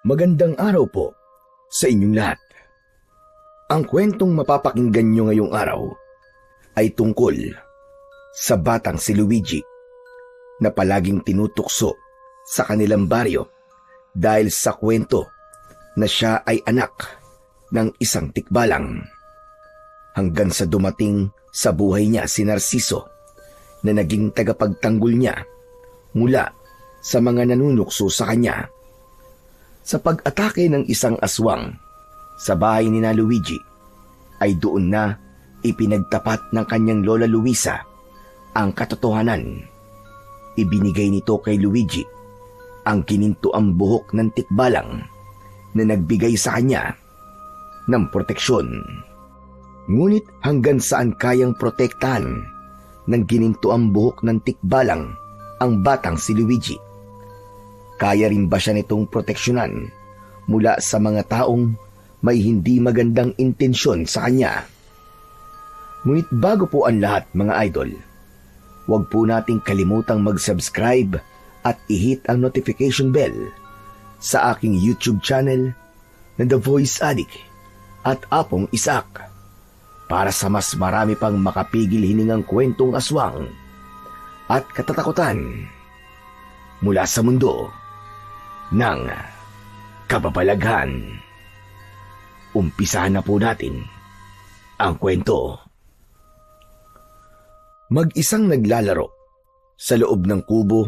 Magandang araw po sa inyong lahat. Ang kwentong mapapakinggan nyo ngayong araw ay tungkol sa batang si Luigi na palaging tinutukso sa kanilang baryo dahil sa kwento na siya ay anak ng isang tikbalang. Hanggang sa dumating sa buhay niya si Narciso na naging tagapagtanggol niya mula sa mga nanunukso sa kanya. Sa pag-atake ng isang aswang sa bahay ni na Luigi, ay doon na ipinagtapat ng kanyang lola Luisa ang katotohanan. Ibinigay nito kay Luigi ang kinintuang buhok ng tikbalang na nagbigay sa kanya ng proteksyon. Ngunit hanggang saan kayang protektahan ng ginintuang buhok ng tikbalang ang batang si Luigi? Kaya rin ba siya nitong proteksyonan mula sa mga taong may hindi magandang intensyon sa kanya? Ngunit bago po ang lahat mga idol, huwag po nating kalimutang mag-subscribe at i-hit ang notification bell sa aking YouTube channel na The Voice Addict at Apong Isak para sa mas marami pang makapigil hiningang kwentong aswang at katatakutan mula sa mundo ng kababalaghan. Umpisahan na po natin ang kwento. Mag-isang naglalaro sa loob ng kubo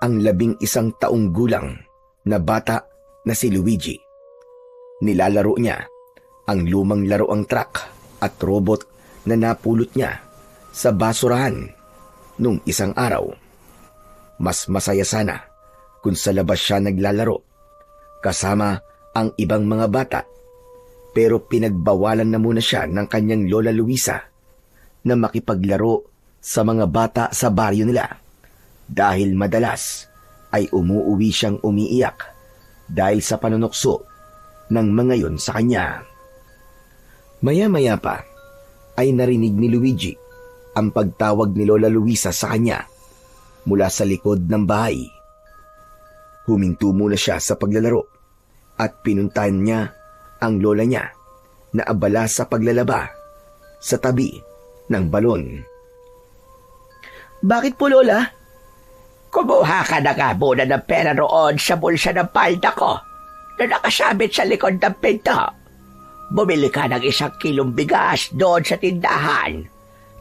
ang 11 taong gulang na bata na si Luigi. Nilalaro niya ang lumang laruang truck at robot na napulot niya sa basurahan nung isang araw. Mas masaya sana kung sa labas siya naglalaro kasama ang ibang mga bata, pero pinagbawalan na muna siya ng kanyang lola Luisa na makipaglaro sa mga bata sa baryo nila dahil madalas ay umuuwi siyang umiiyak dahil sa panunukso ng mga yon sa kanya. Maya-maya pa ay narinig ni Luigi ang pagtawag ni lola Luisa sa kanya mula sa likod ng bahay. Huminto muna siya sa paglalaro at pinuntahan niya ang lola niya na abala sa paglalaba sa tabi ng balon. Bakit po, Lola? Kumuha ka na nga muna ng pera roon sa bulsa ng palda ko na nakasabit sa likod ng pinto. Bumili ka ng 1 kilong bigas doon sa tindahan.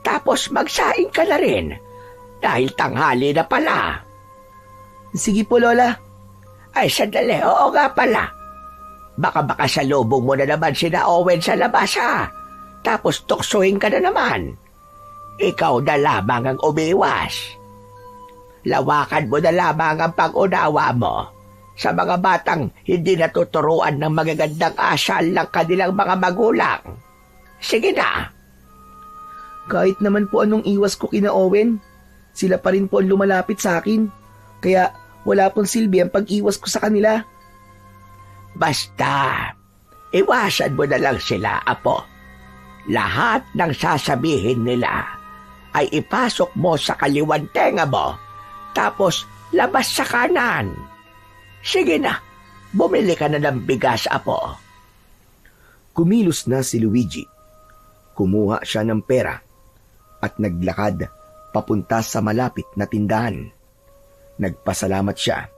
Tapos magsaing ka na rin dahil tanghali na pala. Sige po, Lola. Ay, sandali. Oo nga pala. Baka sa lubong mo na naman sina Owen sa labas, ha? Tapos tuksuhin ka na naman. Ikaw na lamang ang umiwas. Lawakan mo na lamang ang pag-unawa mo sa mga batang hindi natuturuan ng magagandang asal ng kanilang mga magulang. Sige na. Kahit naman po anong iwas ko kina Owen, sila pa rin po ang lumalapit sa akin. Kaya wala pong silbi ang pag-iwas ko sa kanila. Basta, iwasan mo na lang sila, apo. Lahat ng sasabihin nila ay ipasok mo sa kaliwan tenga mo, tapos labas sa kanan. Sige na, bumili ka na ng bigas, apo. Kumilos na si Luigi. Kumuha siya ng pera at naglakad papunta sa malapit na tindahan. Nagpasalamat siya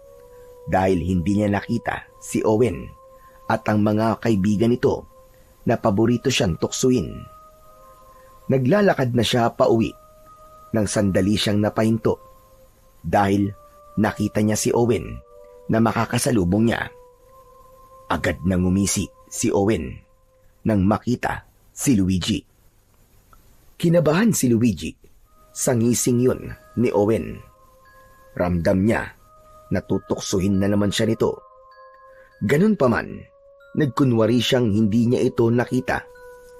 dahil hindi niya nakita si Owen at ang mga kaibigan nito na paborito siyang tuksuin. Naglalakad na siya pauwi nang sandali siyang napahinto dahil nakita niya si Owen na makakasalubong niya. Agad nang umisi si Owen nang makita si Luigi. Kinabahan si Luigi sa ngising yun ni Owen. Ramdam niya na tutuksuhin na naman siya nito. Ganun pa man, nagkunwari siyang hindi niya ito nakita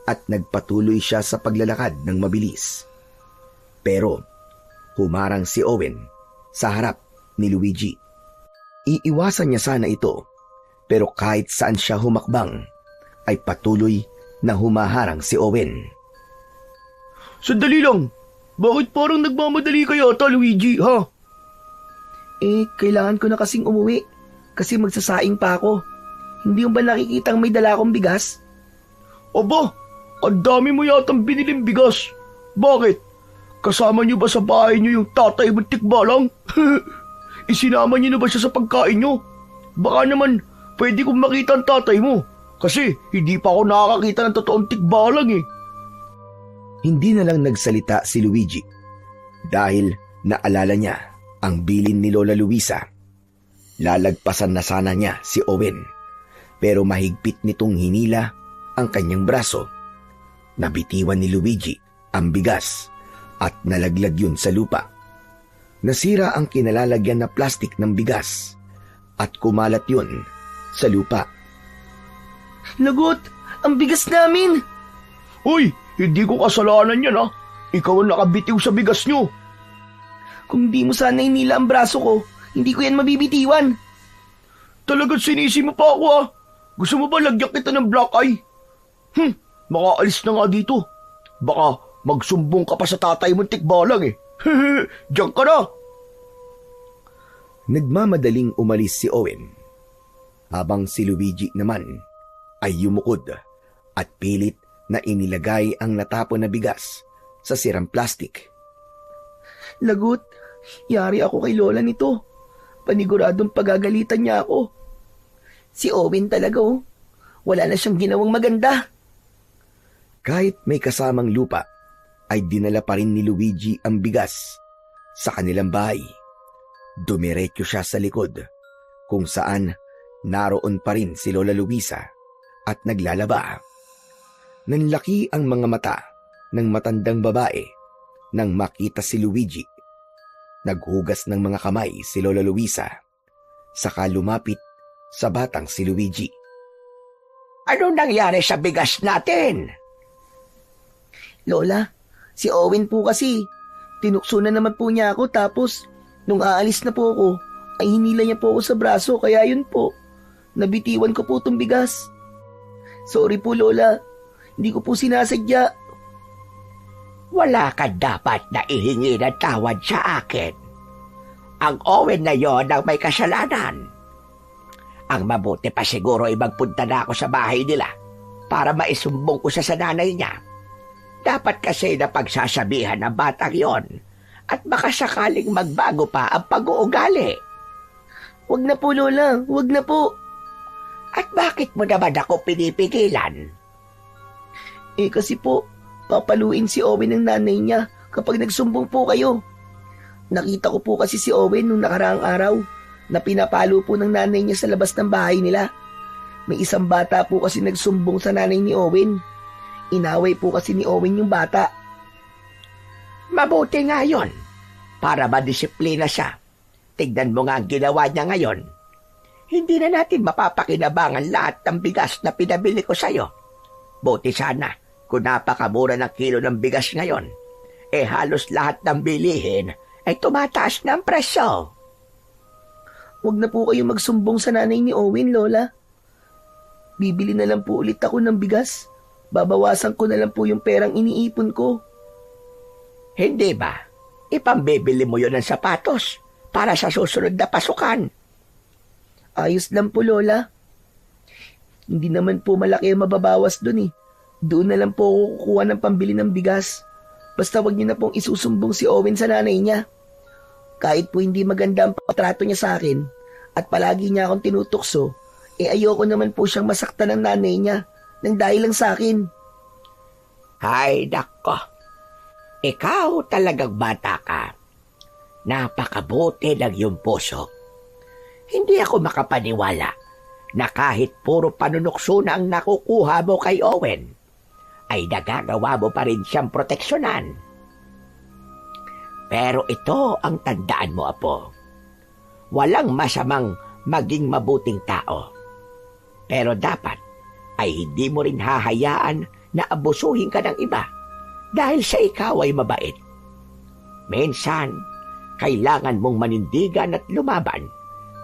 at nagpatuloy siya sa paglalakad ng mabilis. Pero humarang si Owen sa harap ni Luigi. Iiwasan niya sana ito, pero kahit saan siya humakbang ay patuloy na humaharang si Owen. Sandali lang! Bakit parang nagmamadali kayo ata, Luigi, ha? Kailangan ko na kasing umuwi kasi magsasaing pa ako. Hindi mo ba nakikitang may dala akong bigas? Aba, ang dami mo yatang biniling bigas. Bakit? Kasama niyo ba sa bahay niyo yung tatay mong tikbalang? Isinama niyo na ba siya sa pagkain niyo? Baka naman pwede kong makita ang tatay mo. Kasi hindi pa ako nakakakita ng totoong tikbalang eh. Hindi na lang nagsalita si Luigi dahil naalala niya ang bilin ni Lola Luisa. Lalagpasan na sana niya si Owen pero mahigpit nitong hinila ang kanyang braso. Nabitiwan ni Luigi ang bigas at nalaglag yun sa lupa. Nasira ang kinalalagyan na plastik ng bigas at kumalat yun sa lupa. Lagot! Ang bigas namin! Uy, hindi ko kasalanan yan ha. Ikaw ang nakabitiw sa bigas niyo. Kung di mo sana inila ang braso ko, hindi ko yan mabibitiwan. Talagang sinisi mo pa ako ha. Gusto mo ba lagyan kita ng black eye? Makaalis na nga dito. Baka magsumbong ka pa sa tatay mong tikbalang eh. Diyan ka na. Nagmamadaling umalis si Owen habang si Luigi naman ay yumukod at pilit na inilagay ang natapon na bigas sa sirang plastik. Lagot, yari ako kay Lola nito. Paniguradong pagagalitan niya ako. Si Owen talaga oh. Wala na siyang ginawang maganda. Kahit may kasamang lupa, ay dinala pa rin ni Luigi ang bigas sa kanilang bahay. Dumiretso siya sa likod, kung saan naroon pa rin si Lola Luisa at naglalaba. Nanlaki ang mga mata ng matandang babae nang makita si Luigi. Naghugas ng mga kamay si Lola Luisa, saka lumapit sa batang si Luigi. Ano nangyari sa bigas natin? Lola, si Owen po kasi. Tinukso na naman po niya ako tapos nung aalis na po ako, ay hinila niya po ako sa braso kaya yun po. Nabitiwan ko po itong bigas. Sorry po Lola, hindi ko po sinasadya. Wala ka dapat na ihingi ng tawad sa akin. Ang Owen na yon ang may kasalanan. Ang mabuti pa siguro ay magpunta na ako sa bahay nila para maisumbong ko sa nanay niya. Dapat kasi na pagsasabihan ng batang yon at baka sakaling magbago pa ang pag-uugali. Wag na po Lola, wag na po. At bakit mo naman ako pinipigilan? Eh kasi po, papaluin si Owen ng nanay niya kapag nagsumbong po kayo. Nakita ko po kasi si Owen nung nakaraang araw na pinapalo po ng nanay niya sa labas ng bahay nila. May isang bata po kasi nagsumbong sa nanay ni Owen. Inaway po kasi ni Owen yung bata. Mabuti nga yun, para madisiplina siya. Tignan mo nga ang ginawa niya ngayon. Hindi na natin mapapakinabangan lahat ng bigas na pinabili ko sa'yo. Buti sana kung napakamura ng kilo ng bigas ngayon. Eh halos lahat ng bilihin ay tumataas ng presyo. Huwag na po kayo magsumbong sa nanay ni Owen, Lola. Bibili na lang po ulit ako ng bigas. Babawasan ko na lang po yung perang iniipon ko. Hindi ba? Ipambibili mo yun ng sapatos para sa susunod na pasukan. Ayos lang po, Lola. Hindi naman po malaki ang mababawas dun eh. Doon na lang po ako kukuha ng pambili ng bigas. Basta wag niyo na pong isusumbong si Owen sa nanay niya. Kahit po hindi maganda ang patrato niya sa akin at palagi niya akong tinutukso, eh ayoko naman po siyang masaktan ng nanay niya nang dahil lang sa akin. Ay, nako. Ikaw talagang bata ka. Napakabuti ng iyong puso. Hindi ako makapaniwala na kahit puro panunukso na ang nakukuha mo kay Owen, ay nagagawa mo pa rin siyang proteksyonan. Pero ito ang tandaan mo, Apo. Walang masamang maging mabuting tao. Pero dapat ay hindi mo rin hahayaan na abusuhin ka ng iba dahil sa ikaw ay mabait. Minsan, kailangan mong manindigan at lumaban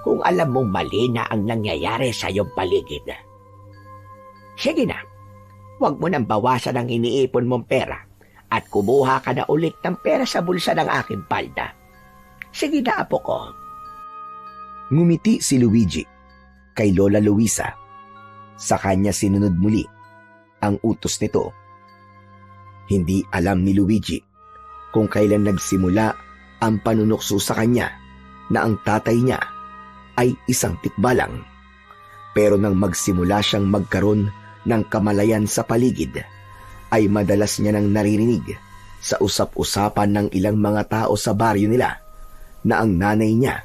kung alam mong mali na ang nangyayari sa iyong paligid. Sige na, huwag mo nang bawasan ang iniipon mong pera at kumuha ka na ulit ng pera sa bulsa ng aking palda. Sige na, Apo ko. Ngumiti si Luigi kay Lola Luisa Sa kanya sinunod muli ang utos nito. Hindi alam ni Luigi kung kailan nagsimula ang panunukso sa kanya na ang tatay niya ay isang tikbalang. Pero nang magsimula siyang magkaroon ng kamalayan sa paligid, ay madalas niya nang naririnig sa usap-usapan ng ilang mga tao sa baryo nila na ang nanay niya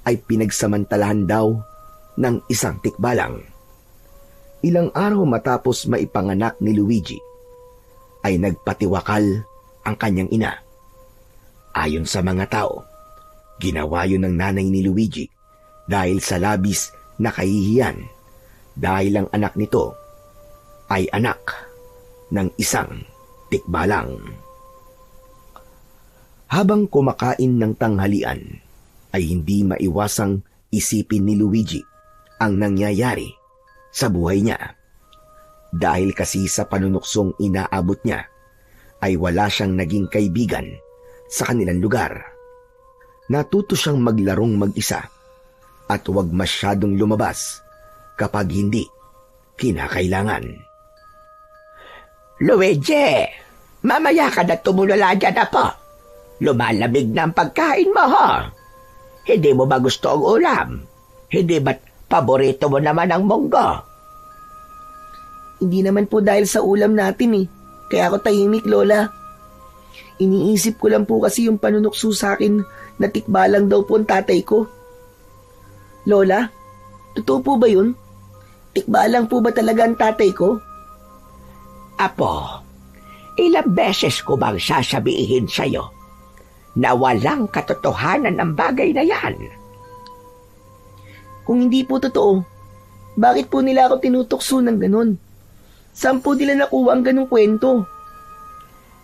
ay pinagsamantalahan daw ng isang tikbalang. Ilang araw matapos maipanganak ni Luigi, ay nagpatiwakal ang kanyang ina. Ayon sa mga tao, ginawa yun ng nanay ni Luigi dahil sa labis na kahihiyan dahil ang anak nito ay anak ng isang tikbalang. Habang kumakain ng tanghalian, ay hindi maiwasang isipin ni Luigi ang nangyayari sa buhay niya. Dahil kasi sa panunuksong inaabot niya, ay wala siyang naging kaibigan sa kanilang lugar. Natuto siyang maglarong mag-isa at huwag masyadong lumabas kapag hindi kinakailangan. Luigi, mamaya ka na tumulala dyan na po. Lumalamig na ang pagkain mo, ha? Hindi mo ba gusto ang ulam? Hindi ba't paborito mo naman ang munggo? Hindi naman po dahil sa ulam natin eh. Kaya ako tahimik, Lola. Iniisip ko lang po kasi yung panunukso sa akin na tikbalang daw po ang tatay ko. Lola, totoo po ba yun? Tikbalang po ba talaga ang tatay ko? Apo, ilang beses ko bang sasabihin sa'yo na walang katotohanan ang bagay na yan? Kung hindi po totoo, bakit po nila ako tinutokso ng ganun? Saan po nila nakuha ang ganung kwento?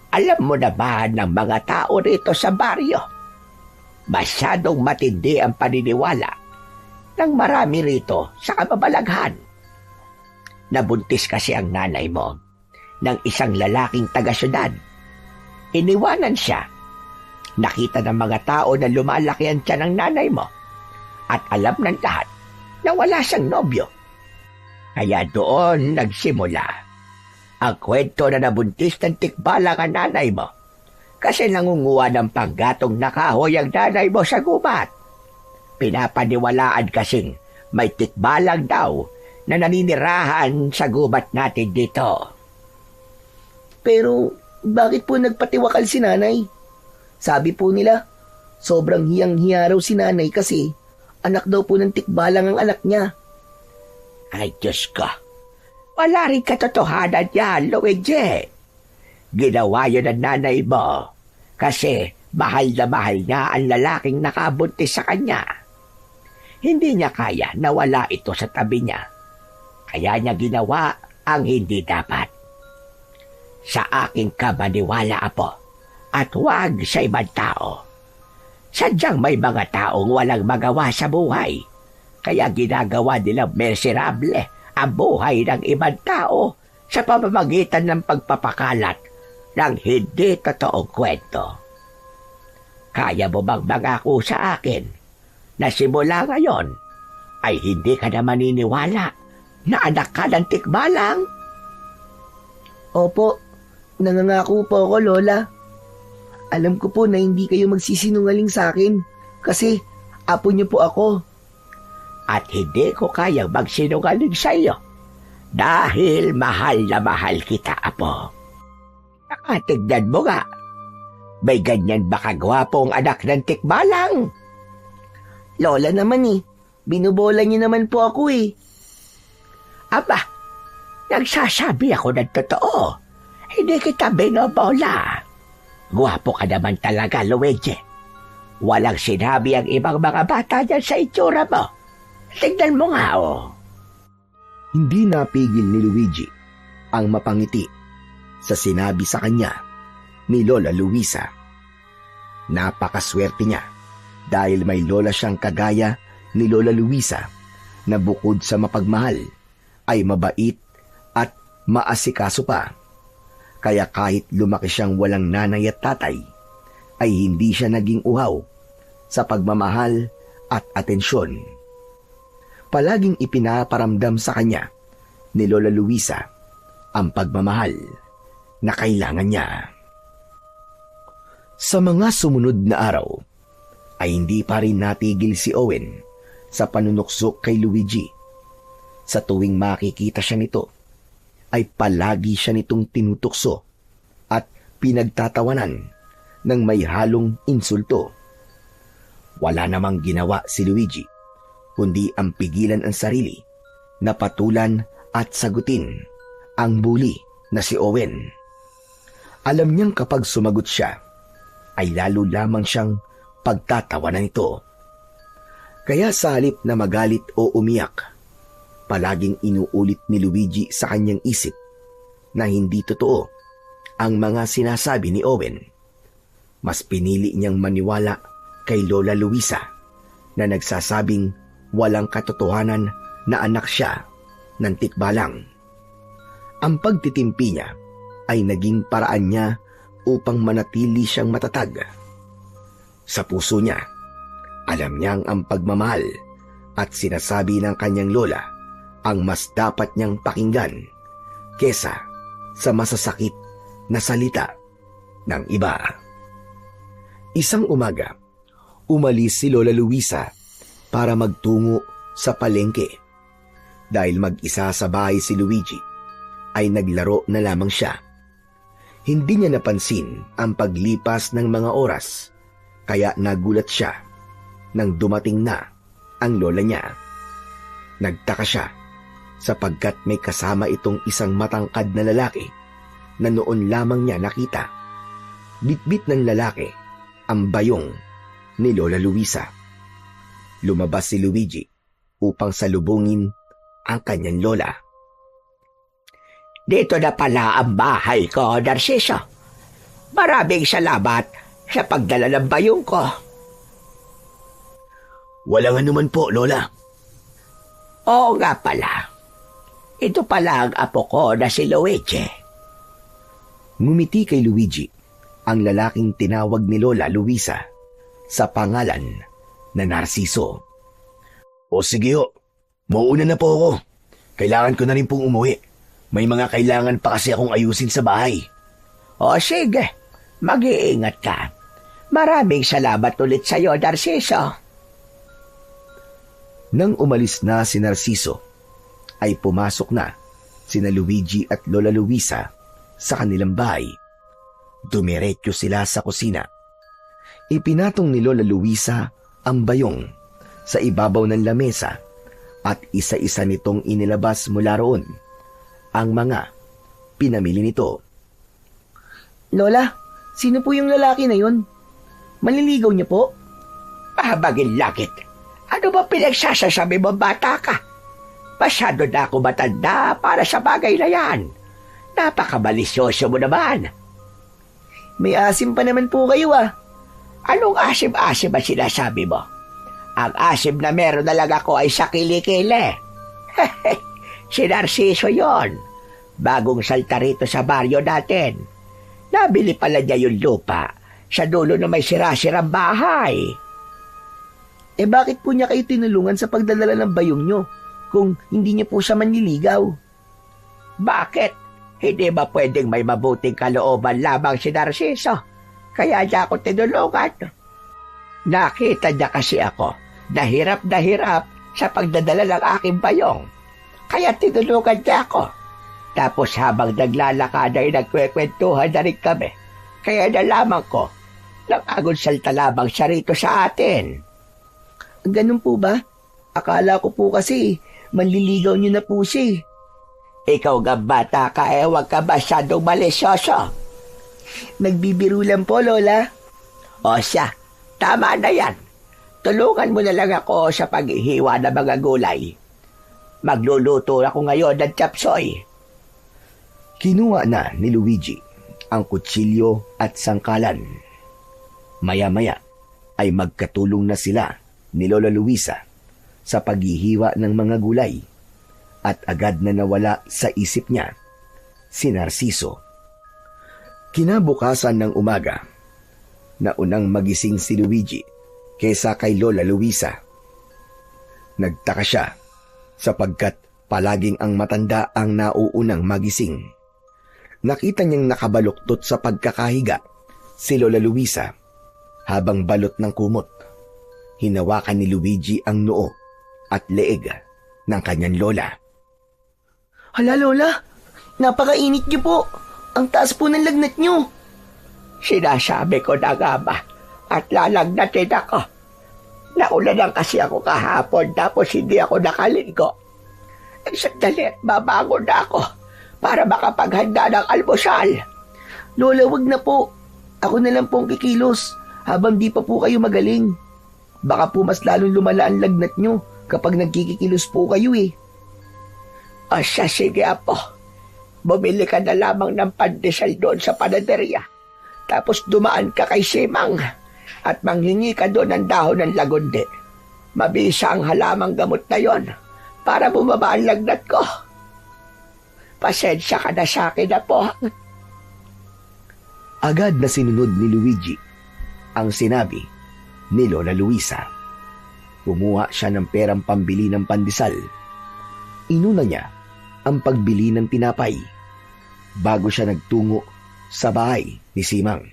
Alam mo naman ng mga tao rito sa baryo, masyadong matindi ang paniniwala ng marami rito sa kababalaghan. Nabuntis kasi ang nanay mo ng isang lalaking taga-syudad. Iniwanan siya. Nakita ng mga tao na lumalaki ang tiyan ng nanay mo at alam ng lahat na wala siyang nobyo. Kaya doon nagsimula ang kwento na nabuntis ng tikbalang ang nanay mo kasi nangunguha ng panggatong na kahoy ang nanay mo sa gubat. Pinapaniwalaan kasing may tikbalang daw na naninirahan sa gubat natin dito. Pero bakit po nagpatiwakal si nanay? Sabi po nila, sobrang hiyang-hiya raw si nanay kasi anak daw po ng tikbalang ang anak niya. Ay, Diyos ko. Wala rin katotohanan yan, Luigi. Ginawa yun ng nanay mo kasi mahal na mahal niya ang lalaking nakabuntis sa kanya. Hindi niya kaya na wala ito sa tabi niya. Kaya niya ginawa ang hindi dapat. Sa aking kamaniwala, Apo, at huwag sa ibang tao. Sadyang may mga taong walang magawa sa buhay, kaya ginagawa nilang miserable ang buhay ng ibang tao sa pamamagitan ng pagpapakalat ng hindi totoong kwento. Kaya mo bang mangako sa akin na simula ngayon ay hindi ka na maniniwala na anak ka ng tikbalang? Opo, nangangako po ako, Lola. Alam ko po na hindi kayo magsisinungaling sa akin kasi apo niyo po ako. At hindi ko kayang magsinungaling sa iyo dahil mahal na mahal kita, Apo. Nakatignan mo nga, may ganyan ba kagwapong anak ng tikbalang? Lola naman eh, binubola niyo naman po ako eh. Aba, nagsasabi ako ng totoo. Hindi kita binobola. Gwapo ka naman talaga, Luigi. Walang sinabi ang ibang mga bata dyan sa itsura mo. Tignan mo nga, oh. Hindi napigil ni Luigi ang mapangiti sa sinabi sa kanya ni Lola Luisa. Napakaswerte niya dahil may lola siyang kagaya ni Lola Luisa na bukod sa mapagmahal ay mabait at maasikaso pa. Kaya kahit lumaki siyang walang nanay at tatay, ay hindi siya naging uhaw sa pagmamahal at atensyon. Palaging ipinaparamdam sa kanya ni Lola Luisa ang pagmamahal na kailangan niya. Sa mga sumunod na araw, ay hindi pa rin natigil si Owen sa panunuksok kay Luigi. Sa tuwing makikita siya nito, ay palagi siya nitong tinutukso at pinagtatawanan ng may halong insulto. Wala namang ginawa si Luigi, kundi ang pigilan ang sarili na patulan at sagutin ang bully na si Owen. Alam niyang kapag sumagot siya, ay lalo lamang siyang pagtatawanan nito. Kaya sa halip na magalit o umiyak, palaging inuulit ni Luigi sa kanyang isip na hindi totoo ang mga sinasabi ni Owen. Mas pinili niyang maniwala kay Lola Luisa na nagsasabing walang katotohanan na anak siya ng tikbalang. Ang pagtitimpi niya ay naging paraan niya upang manatili siyang matatag. Sa puso niya, alam niyang ang pagmamahal at sinasabi ng kanyang lola ang mas dapat niyang pakinggan kesa sa masasakit na salita ng iba. Isang umaga, umalis si Lola Luisa para magtungo sa palengke. Dahil mag-isa sa bahay si Luigi, ay naglaro na lamang siya. Hindi niya napansin ang paglipas ng mga oras, kaya nagulat siya nang dumating na ang lola niya. Nagtaka siya sapagkat may kasama itong isang matangkad na lalaki na noon lamang niya nakita. Bitbit ng lalaki ang bayong ni Lola Luisa. Lumabas si Luigi upang salubungin ang kanyang lola. Dito na pala ang bahay ko, Narciso. Maraming salamat sa pagdala ng bayong ko. Walang anuman po, Lola. Oo nga pala. Ito pala ang apo ko na si Luigi. Ngumiti kay Luigi ang lalaking tinawag ni Lola Luisa sa pangalan na Narciso. O sige ho, mauuna na po ako. Kailangan ko na rin pong umuwi. May mga kailangan pa kasi akong ayusin sa bahay. O sige, mag-iingat ka. Maraming salamat ulit sa iyo, Narciso. Nang umalis na si Narciso, ay pumasok na sina Luigi at Lola Luisa sa kanilang bahay. Dumiretso sila sa kusina. Ipinatong ni Lola Luisa ang bayong sa ibabaw ng lamesa at isa-isa nitong inilabas mula roon ang mga pinamili nito. Lola, sino po yung lalaki na yun? Manliligaw niya po? Mahabagin langit. Ano ba pinagsasasabi mo, bata ka? Masyado na ako matanda para sa bagay na yan. Napakabalisyoso mo naman. May asim pa naman po kayo ah. Anong asim-asim ang sinasabi mo? Ang asim na meron na lang ako ay sa kilikili. Si Narciso yon. Bagong salta rito sa baryo natin. Nabili pala niya yung lupa sa dulo na may sira-sirang bahay. Eh bakit po niya kayo tinulungan sa pagdadala ng bayong nyo kung hindi niya po siya manliligaw? Bakit? Hindi ba pwedeng may mabuting kalooban lamang si Narciso? Kaya niya ako tinulungan. Nakita niya kasi ako na hirap sa pagdadala ng aking bayong. Kaya tinulungan niya ako. Tapos habang naglalakad ay nagkwekwentuhan na rin kami. Kaya nalaman ko nang agon salta lamang siya rito sa atin. Ganun po ba? Akala ko po kasi manliligaw niyo na po siya. Ikaw nga bata ka huwag ka masyadong malisyoso. Nagbibiro lang po, Lola. O siya, tama na yan. Tulungan mo na lang ako sa paghihiwa ng mga gulay. Magluluto ako ngayon ng chapsoy. Kinuha na ni Luigi ang kutsilyo at sangkalan. Maya-maya ay magkatulong na sila ni Lola Luisa sa paghihiwa ng mga gulay at agad na nawala sa isip niya si Narciso. Kinabukasan ng umaga, naunang magising si Luigi kaysa kay Lola Luisa. Nagtaka siya sapagkat Palaging ang matanda ang nauunang magising. Nakita niyang nakabaluktot sa pagkakahiga si Lola Luisa habang balot ng kumot. Hinawakan ni Luigi ang noo at leeg ng kanyang lola. Hala, Lola, napakainit niyo po. Ang taas po ng lagnat niyo. Sinasabi ko na nga ba at lalagnatin ako. Naulanan kasi ako kahapon tapos hindi ako nakaligo. Sandali, babangon na ako para makapaghanda ng almusal. Lola, wag na po. Ako na lang pong kikilos habang di pa po kayo magaling. Baka po mas lalong lumala ang lagnat niyo kapag nagkikikilos po kayo eh. O siya, sige apo. Bumili ka na lamang ng pandesal doon sa panaderia. Tapos dumaan ka kay Simang at manghingi ka doon ng dahon ng lagundi. Mabisa ang halamang gamot na yon para bumaba ang lagnat ko. Pasensya ka na sa akin na po. Agad na sinunod ni Luigi ang sinabi ni Lola Luisa. Kumuha siya ng perang pambili ng pandesal. Inuna niya ang pagbili ng tinapay bago siya nagtungo sa bahay ni Simang.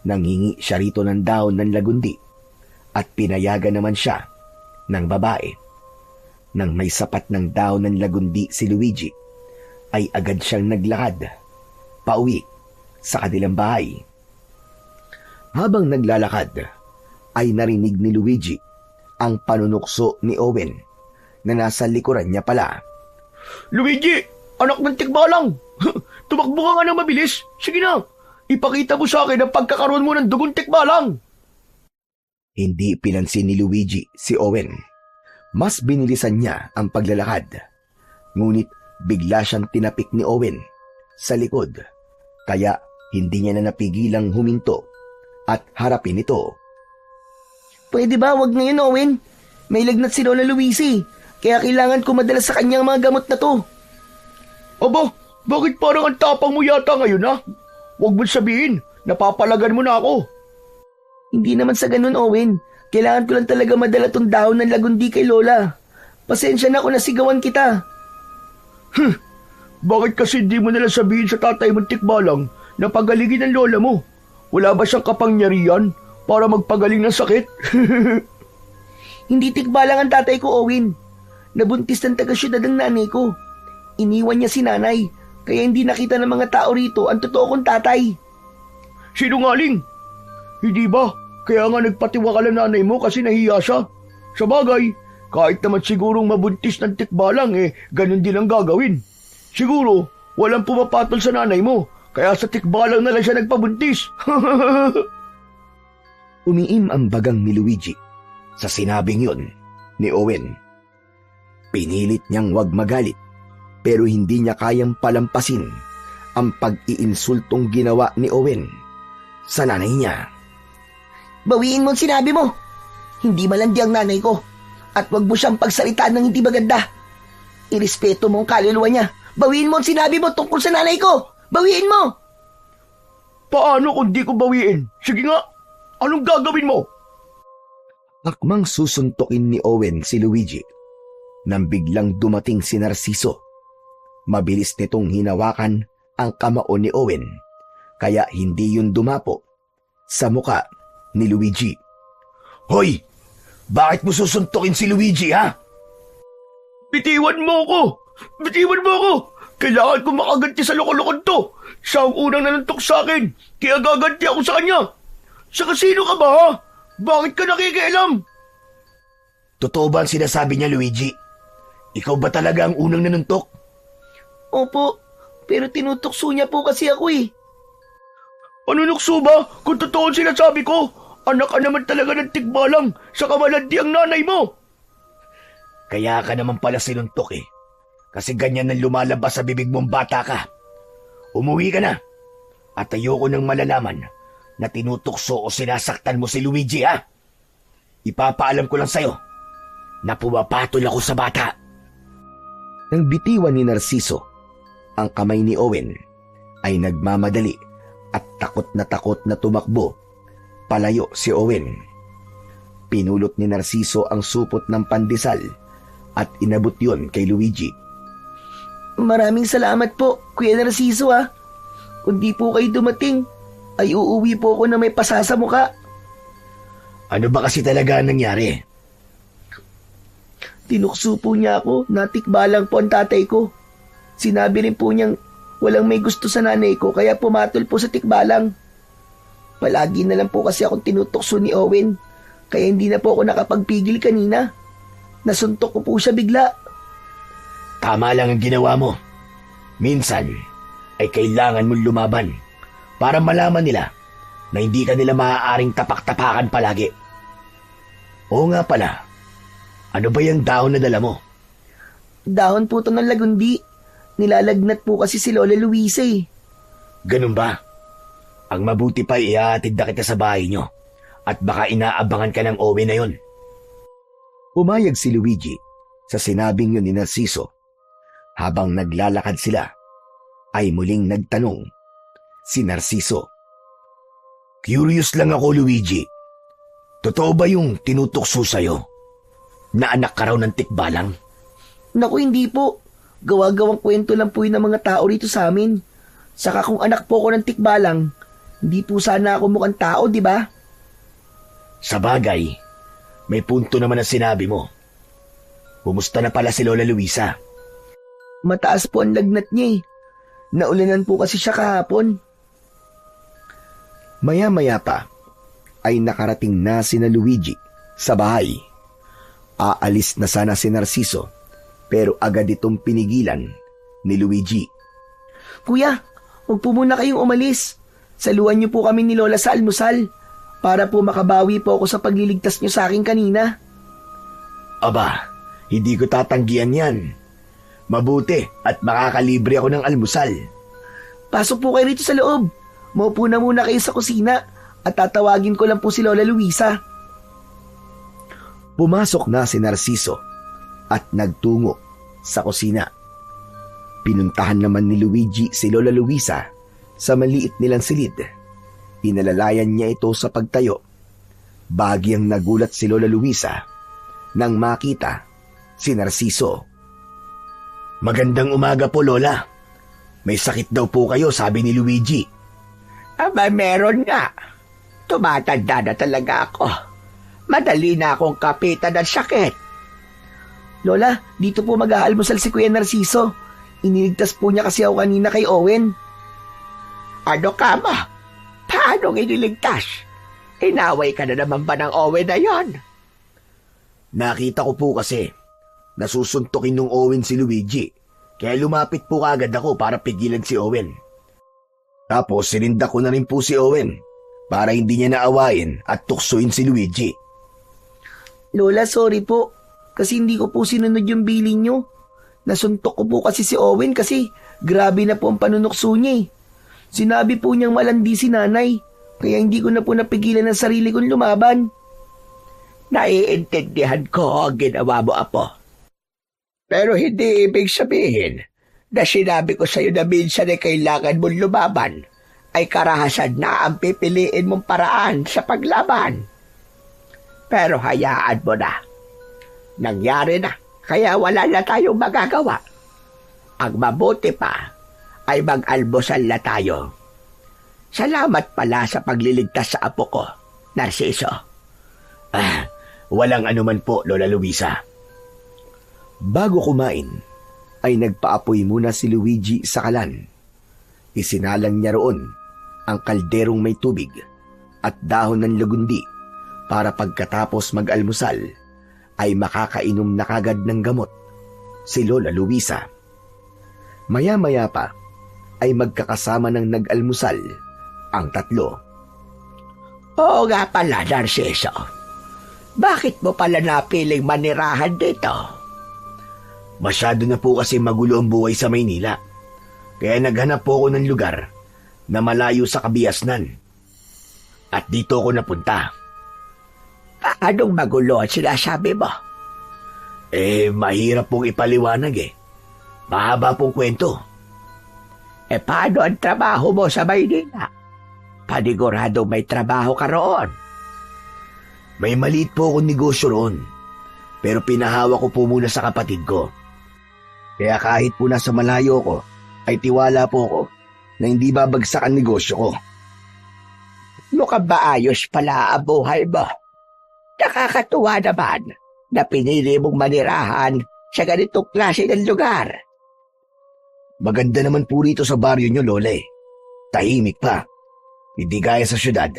Nanghingi siya rito ng dahon ng lagundi at pinayagan naman siya ng babae. Nang may sapat ng dahon ng lagundi si Luigi, ay agad siyang naglakad pauwi sa kanilang bahay. Habang naglalakad, ay narinig ni Luigi ang panunukso ni Owen na nasa likuran niya pala. Luigi, anak ng tikbalang! Tumakbo ka nga ng mabilis. Sige na, ipakita mo sa akin ang pagkakaroon mo ng dugong tikbalang. Hindi pinansin ni Luigi si Owen. Mas binilisan niya ang paglalakad. Ngunit bigla siyang tinapik ni Owen sa likod. Kaya hindi niya na napigilang huminto at harapin ito. Pwede ba wag ngayon, Owen? May lagnat si Lola Luisi. Kaya kailangan ko madala sa kanya ang mga gamot na to. Aba, bakit parang ang tapang mo yata ngayon ha? Huwag mo sabihin, napapalagan mo na ako. Hindi naman sa ganun, Owen. Kailangan ko lang talaga madala tong dahon ng lagundi kay Lola. Pasensya na kung nasigawan kita. Bakit kasi di mo nalang sabihin sa tatay mong tikbalang na pagalingin ang lola mo? Wala ba siyang kapangyarihan para magpagaling ng sakit? Hindi tikbalang ang tatay ko, Owen. Nabuntis ng taga-syudad ang nanay ko. Iniwan niya si nanay, kaya hindi nakita ng mga tao rito ang totoo kong tatay. Sinungaling! Hindi ba? Kaya nga nagpatiwakal ang nanay mo kasi nahiya siya. Sa bagay, kahit naman sigurong mabuntis ng tikbalang ganun din ang gagawin. Siguro, walang pumapatol sa nanay mo, kaya sa tikbalang na lang siya nagpabuntis. Umiim ang bagang ni Luigi sa sinabing yun ni Owen. Pinilit niyang wag magalit, pero hindi niya kayang palampasin ang pag-iinsultong ginawa ni Owen sa nanay niya. Bawiin mo ang sinabi mo. Hindi malandi ang nanay ko. At wag mo siyang pagsalitaan ng hindi maganda. Irespeto mo ang kaluluwa niya. Bawiin mo ang sinabi mo tungkol sa nanay ko. Bawiin mo! Paano kung di ko bawiin? Sige nga, anong gagawin mo? Akmang susuntukin ni Owen si Luigi nang biglang dumating si Narciso. Mabilis nitong hinawakan ang kamao ni Owen, kaya hindi yun dumapo sa muka ni Luigi. Hoy! Bakit mo susuntukin si Luigi, ha? Bitiwan mo ako! Bitiwan mo ako! Kailangan ko makaganti sa loko-lokon to! Siya ang unang nanuntok sa akin, kaya gaganti ako sa kanya! Sa kasino ka ba, ha? Bakit ka nakikialam? Totoo ba ang sinasabi niya, Luigi? Ikaw ba talaga ang unang nanuntok? Opo, pero tinutukso niya po kasi ako eh. Ano nukso ba? Kung totoo ang sinasabi ko, anak ka naman talaga ng tikbalang sa kamalandi ang nanay mo. Kaya ka naman pala sinuntok eh. Kasi ganyan ang lumalabas sa bibig mong bata ka. Umuwi ka na. At ayoko nang malalaman na tinutukso o sinasaktan mo si Luigi, ha? Ipapaalam ko lang sa'yo na pumapatol ako sa bata. Nang bitiwan ni Narciso ang kamay ni Owen, ay nagmamadali at takot na tumakbo palayo si Owen. Pinulot ni Narciso ang supot ng pandesal at inabot yon kay Luigi. Maraming salamat po, Kuya Narciso Kung di po kayo dumating, ay uuwi po ako na may pasa sa muka. Ano ba kasi talaga ang nangyari? Tinukso po niya ako, natikbalang po ang tatay ko. Sinabi rin po niyang walang may gusto sa nanay ko kaya pumatol po sa tikbalang. Palagi na lang po kasi akong tinutukso ni Owen, kaya hindi na po ako nakapagpigil kanina. Nasuntok ko po siya bigla. Tama lang ang ginawa mo. Minsan ay kailangan mong lumaban para malaman nila na hindi ka nila maaaring tapak-tapakan palagi. Oo nga pala, ano ba yung dahon na dala mo? Dahon po to ng lagundi. Nilalagnat po kasi si Lola Luisa Ganun ba? Ang mabuti pa ihahatid na kita sa bahay nyo at baka inaabangan ka ng Owen na yon. Pumayag si Luigi sa sinabing yun ni Narciso. Habang naglalakad sila, ay muling nagtanong si Narciso. Curious lang ako, Luigi. Totoo ba yung tinutukso sa'yo? Na anak ka raw ng tikbalang? Naku, hindi po. Gawa-gawang kwento lang po yun ng mga tao rito sa amin. Saka kung anak po ko ng tikbalang, hindi po sana ako mukhang tao, di ba? Sa bagay, may punto naman ang sinabi mo. Kumusta na pala si Lola Luisa? Mataas po ang lagnat niya Naulanan po kasi siya kahapon. Maya-maya pa ay nakarating na sina Luigi sa bahay. Aalis na sana si Narciso pero agad itong pinigilan ni Luigi. Kuya, huwag po muna kayong umalis. Saluhan niyo po kami ni Lola sa almusal para po makabawi po ako sa pagliligtas niyo sa akin kanina. Aba, hindi ko tatanggihan yan. Mabuti at makakalibre ako ng almusal. Pasok po kayo rito sa loob. Maupo na muna kayo sa kusina at tatawagin ko lang po si Lola Luisa. Pumasok na si Narciso at nagtungo sa kusina. Pinuntahan naman ni Luigi si Lola Luisa sa maliit nilang silid. Inalalayan niya ito sa pagtayo. Bagyang nagulat si Lola Luisa nang makita si Narciso. Magandang umaga po, Lola. May sakit daw po kayo, sabi ni Luigi. Aba, meron nga. Tumatanda na talaga ako. Madali na akong kapitan ng sakit. Lola, dito po mag-aalmusal si Kuya Narciso. Iniligtas po niya kasi ako kanina kay Owen. Ano ka ma? Paano iniligtas? Inaway ka na naman ba ng Owen na yon? Nakita ko po kasi nasusuntukin ng Owen si Luigi, kaya lumapit po agad ako para pigilan si Owen. Tapos sininda ko na rin po si Owen para hindi niya naawayin at tuksuin si Luigi. Lola, sorry po. Kasi hindi ko po sinunod yung bilin niyo. Nasuntok ko po kasi si Owen kasi grabe na po ang panunukso niya Sinabi po niyang malandi si nanay, kaya hindi ko na po napigilan ang sarili kong lumaban. Naiintindihan ko ang ginawa mo, Apo. Pero hindi ibig sabihin na sinabi ko sa iyo na minsan ay kailangan mong lumaban ay karahasan na ang pipiliin mong paraan sa paglaban. Pero hayaan mo na. Nangyari na, kaya wala na tayong magagawa. Ang mabuti pa ay mag-almusal na tayo. Salamat pala sa pagliligtas sa apo ko, Narciso. Walang anuman po, Lola Luisa. Bago kumain, ay nagpaapoy muna si Luigi sa kalan. Isinalang niya roon ang kalderong may tubig at dahon ng lagundi para pagkatapos mag-almusal ay makakainom na kagad ng gamot si Lola Luisa. Maya-maya pa ay magkakasama ng nag-almusal ang tatlo. Oo nga pala, Narciso. Bakit mo pala napiling manirahan dito? Masyado na po kasi magulo ang buhay sa Maynila. Kaya naghanap po ako ng lugar na malayo sa kabiasnan. At dito ako napunta. Anong magulo ang sinasabi mo? Mahirap pong ipaliwanag Mahaba pong kwento. Paano ang trabaho mo sa Maynila? Panigurado may trabaho ka roon. May maliit po akong negosyo roon. pero pinahawa ko po muna sa kapatid ko. Kaya kahit po nasa malayo ko, ay tiwala po ko na hindi babagsak ang negosyo ko. Mukhang maayos pala ang buhay mo. Nakakatuwa naman na pinili mong manirahan sa ganitong klase ng lugar. Maganda naman po rito sa baryo nyo, Lola eh. Tahimik pa. Hindi gaya sa syudad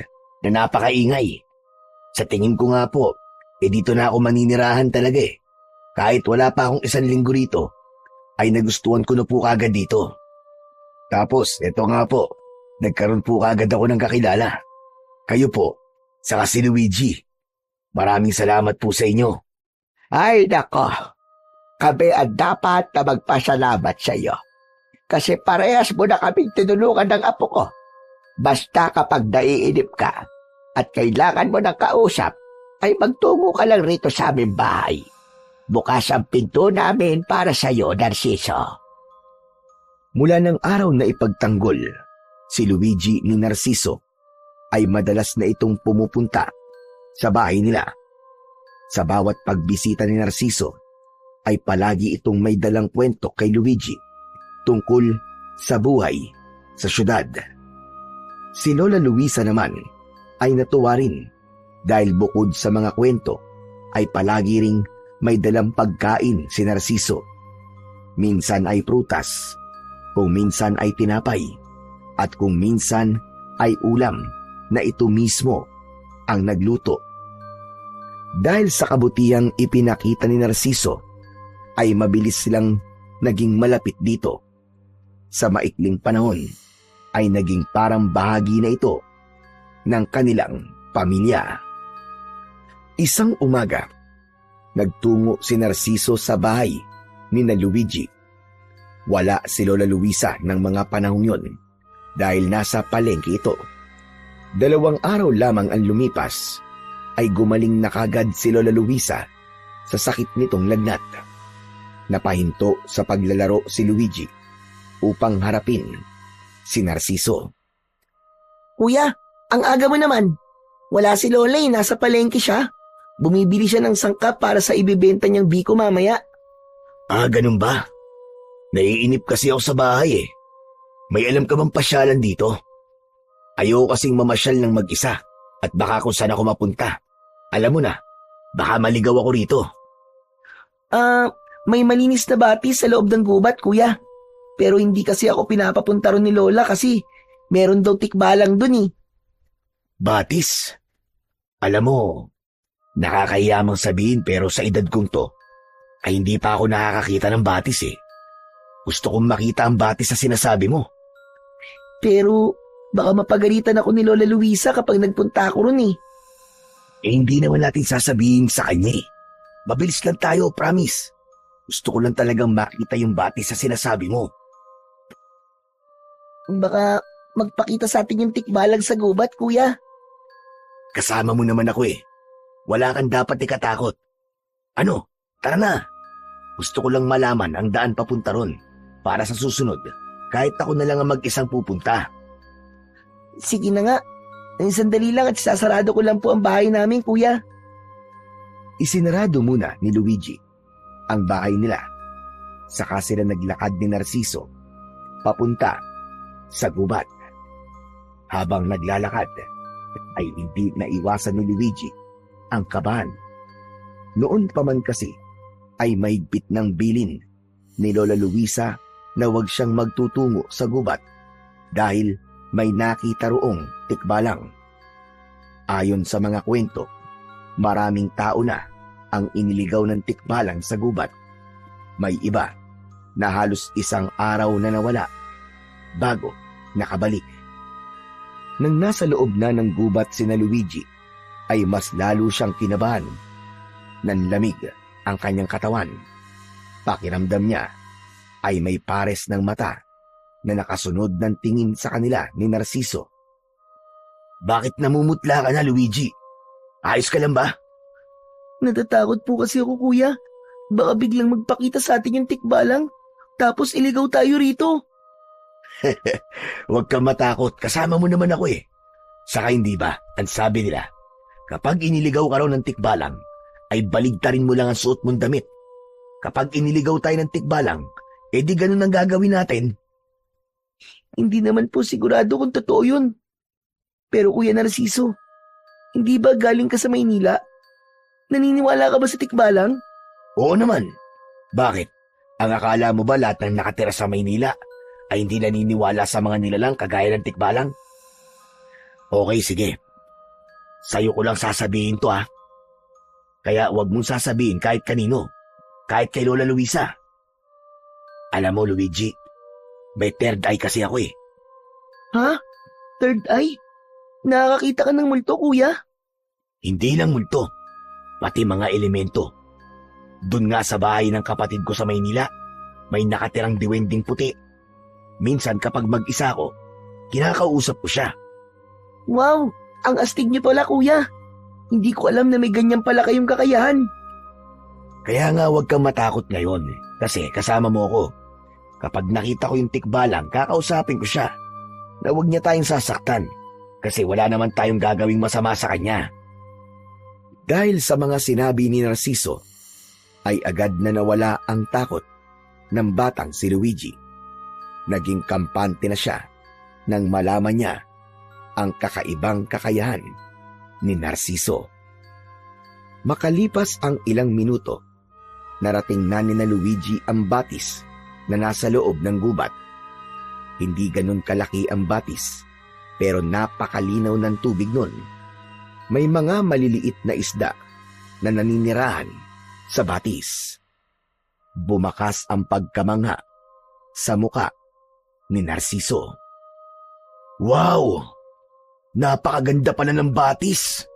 na napakaingay. Sa tingin ko nga po, dito na ako maninirahan talaga eh. Kahit wala pa akong 1 linggo rito, ay nagustuhan ko na po kagad dito. Tapos, eto nga po, nagkaroon po kagad ako ng kakilala. Kayo po, saka si Luigi. Maraming salamat po sa inyo. Ay nako, kami ang dapat na magpasalamat sa iyo. Kasi parehas mo na kaming tinulungan ng apo ko. Basta kapag naiinip ka at kailangan mo ng kausap, ay magtungo ka lang rito sa aming bahay. Bukas ang pinto namin para sa iyo, Narciso. Mula ng araw na ipagtanggol, si Luigi ni Narciso ay madalas na itong pumupunta sa bahay nila. Sa bawat pagbisita ni Narciso, ay palagi itong may dalang kwento kay Luigi tungkol sa buhay sa syudad. Si Lola Luisa naman ay natuwa rin dahil bukod sa mga kwento ay palagi ring may dalang pagkain si Narciso. Minsan ay prutas, kung minsan ay tinapay, at kung minsan ay ulam na ito mismo ang nagluto. Dahil sa kabutihang ipinakita ni Narciso, ay mabilis silang naging malapit dito. Sa maikling panahon, ay naging parang bahagi na ito ng kanilang pamilya. Isang umaga, nagtungo si Narciso sa bahay ni na Luigi. Wala si Lola Luisa ng mga panahong yon dahil nasa palengke ito. 2 araw lamang ang lumipas ay gumaling na kagad si Lola Luisa sa sakit nitong lagnat. Napahinto sa paglalaro si Luigi upang harapin si Narciso. Kuya, ang aga mo naman. Wala si Lola eh, nasa palengke siya. Bumibili siya ng sangkap para sa ibibenta niyang biko mamaya. Ah, ganun ba? Naiinip kasi ako sa bahay eh. May alam ka bang pasyalan dito? Ayoko kasing mamasyal ng mag-isa at baka kung saan ako mapunta. Alam mo na, baka maligaw ako rito. May malinis na batis sa loob ng gubat, kuya. Pero hindi kasi ako pinapapunta ron ni Lola kasi meron daw tikbalang dun eh. Batis? Alam mo, nakakahiyamang sabihin pero sa edad kong to, ay hindi pa ako nakakakita ng batis eh. Gusto kong makita ang batis sa sinasabi mo. Pero baka mapagalitan ako ni Lola Luisa kapag nagpunta ako ron eh. Hindi naman natin sasabihin sa kanya eh. Mabilis lang tayo, promise. Gusto ko lang talagang makita yung batis sa sinasabi mo. Baka magpakita sa atin yung tikbalang sa gubat, kuya. Kasama mo naman ako eh. Wala kang dapat ikatakot. Ano? Tara na. Gusto ko lang malaman ang daan papunta ron para sa susunod. Kahit ako na lang ang mag-isang pupunta. Sige na nga. Sandali lang at sasarado ko lang po ang bahay namin, kuya. Isinarado muna ni Luigi ang bahay nila. Saka sila naglakad ni Narciso papunta sa gubat. Habang naglalakad, ay hindi naiwasan ni Luigi ang kabahan. Noon pa man kasi ay mahigpit ng bilin ni Lola Luisa na huwag siyang magtutungo sa gubat dahil may nakita roong tikbalang. Ayon sa mga kwento, maraming tao na ang iniligaw ng tikbalang sa gubat. May iba na halos 1 araw na nawala bago nakabalik. Nang nasa loob na ng gubat sina Luigi, ay mas lalo siyang kinabahan. Nanlamig ang kanyang katawan. Pakiramdam niya ay may pares ng mata na nakasunod ng tingin sa kanila ni Narciso. Bakit namumutla ka na, Luigi? Ayos ka lang ba? Natatakot po kasi ako, kuya. Baka biglang magpakita sa atin yung tikbalang, tapos iligaw tayo rito. Huwag kang matakot, kasama mo naman ako eh. Saka hindi ba, ang sabi nila, kapag iniligaw ka raw ng tikbalang, ay baligtarin mo lang ang suot mong damit. Kapag iniligaw tayo ng tikbalang, edi ganun ang gagawin natin. Hindi naman po sigurado kung totoo yun. Pero Kuya Narciso, hindi ba galing ka sa Maynila? Naniniwala ka ba sa tikbalang? Oo naman. Bakit? Ang akala mo ba lahat ng nakatira sa Maynila ay hindi naniniwala sa mga nilalang kagaya ng tikbalang? Okay, sige. Sa'yo ko lang sasabihin to Kaya wag mong sasabihin kahit kanino, kahit kay Lola Luisa. Alam mo, Luigi, may third eye kasi ako Ha? Third eye? Nakakakita ka ng multo, Kuya? Hindi lang multo, pati mga elemento. Doon nga sa bahay ng kapatid ko sa Maynila, may nakatirang diwending puti. Minsan kapag mag-isa ako, kinakausap ko siya. Wow! Ang astig niyo pala, Kuya. Hindi ko alam na may ganyan pala kayong kakayahan. Kaya nga huwag kang matakot ngayon, kasi kasama mo ako. Kapag nakita ko yung tikbalang, kakausapin ko siya na huwag niya tayong sasaktan kasi wala naman tayong gagawing masama sa kanya. Dahil sa mga sinabi ni Narciso, ay agad na nawala ang takot ng batang si Luigi. Naging kampante na siya nang malaman niya ang kakaibang kakayahan ni Narciso. Makalipas ang ilang minuto, narating na ni Luigi ang batis na nasa loob ng gubat. Hindi ganun kalaki ang batis, pero napakalinaw ng tubig nun. May mga maliliit na isda na naninirahan sa batis. Bumakas ang pagkamangha sa muka ni Narciso. Wow! Napakaganda pala ng batis!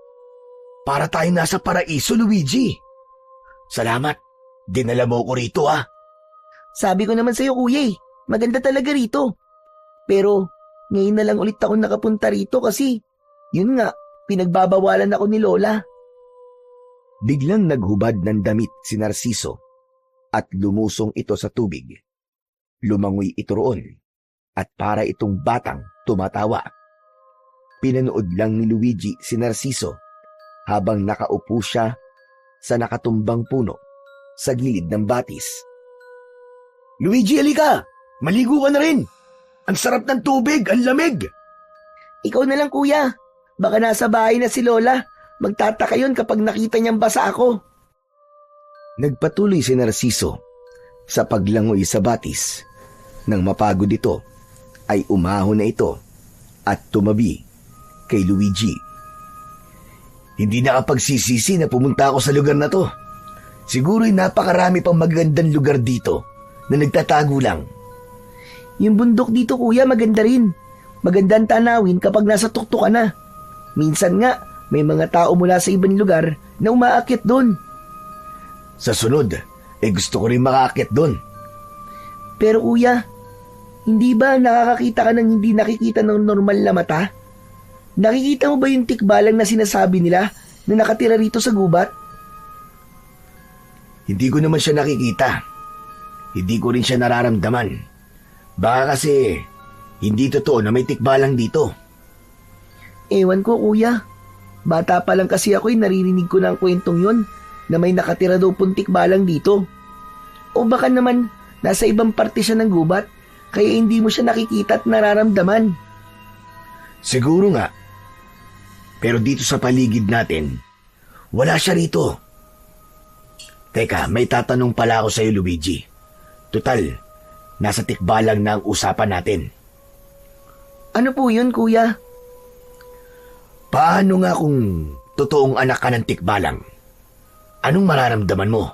Para tayong nasa paraiso, Luigi! Salamat! Dinala mo ko rito, Sabi ko naman sa'yo, Kuya, maganda talaga rito. Pero ngayon na lang ulit ako nakapunta rito kasi, yun nga, pinagbabawalan ako ni Lola. Biglang naghubad ng damit si Narciso at lumusong ito sa tubig. Lumangoy ito roon at para itong batang tumatawa. Pinanood lang ni Luigi si Narciso habang nakaupo siya sa nakatumbang puno sa gilid ng batis. Luigi, halika! Maligo ka na rin! Ang sarap ng tubig, ang lamig! Ikaw na lang, Kuya. Baka nasa bahay na si Lola. Magtataka yun kapag nakita niyang basa ako. Nagpatuloy si Narciso sa paglangoy sa batis. Nang mapagod ito, ay umahon na ito at tumabi kay Luigi. Hindi nakapagsisisi na pumunta ako sa lugar na to. Siguro'y napakarami pang magandang lugar dito na nagtatago lang. Yung bundok dito, Kuya, maganda rin. Magandang tanawin kapag nasa tuktok ka na. Minsan nga, may mga tao mula sa ibang lugar na umaakyat doon. Sa sunod, gusto ko rin makaakyat doon. Pero Kuya, hindi ba nakakakita ka ng hindi nakikita ng normal na mata? Nakikita mo ba yung tikbalang na sinasabi nila na nakatira rito sa gubat? Hindi ko naman siya nakikita. Hindi ko rin siya nararamdaman. Baka kasi hindi totoo na may tikbalang dito. Ewan ko, Kuya. Bata pa lang kasi ako'y naririnig ko na ang kwentong yun na may nakatira daw puntik balang dito. O baka naman nasa ibang parte siya ng gubat kaya hindi mo siya nakikita at nararamdaman. Siguro nga. Pero dito sa paligid natin, wala siya rito. Teka, may tatanong pala ako sa iyo, Luigi. Tutal, nasa tikbalang na ang usapan natin. Ano po yun, Kuya? Paano nga kung totoong anak ka ng tikbalang? Anong mararamdaman mo?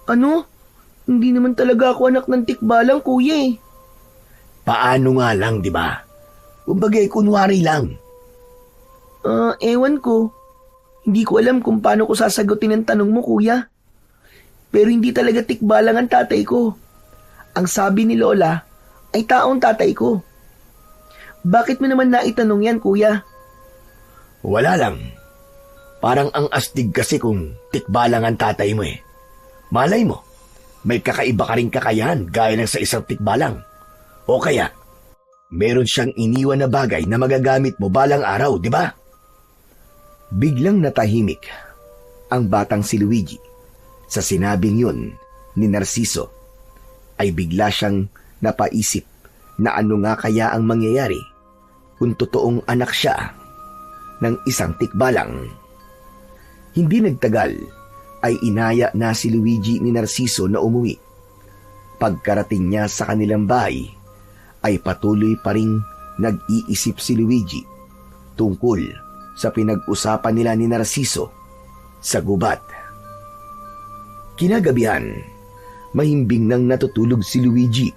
Ano? Hindi naman talaga ako anak ng tikbalang, Kuya . Paano nga lang, di ba? Kumbagay, kunwari lang. Ewan ko. Hindi ko alam kung paano ko sasagutin ang tanong mo, Kuya. Pero hindi talaga tikbalang ang tatay ko. Ang sabi ni Lola ay taong tatay ko. Bakit mo naman naitanong yan, Kuya? Wala lang. Parang ang astig kasi kung tikbalang ang tatay mo . Malay mo, may kakaiba ka ring kakayahan gaya ng sa isang tikbalang. O kaya, meron siyang iniwan na bagay na magagamit mo balang araw, di ba? Biglang natahimik ang batang si Luigi sa sinabing yun ni Narciso, ay bigla siyang napaisip na ano nga kaya ang mangyayari kung totoong anak siya ng isang tikbalang. Hindi nagtagal ay inaya na si Luigi ni Narciso na umuwi. Pagkarating niya sa kanilang bahay ay patuloy pa ring nag-iisip si Luigi tungkol sa pinag-usapan nila ni Narciso sa gubat. Kinagabihan, mahimbing nang natutulog si Luigi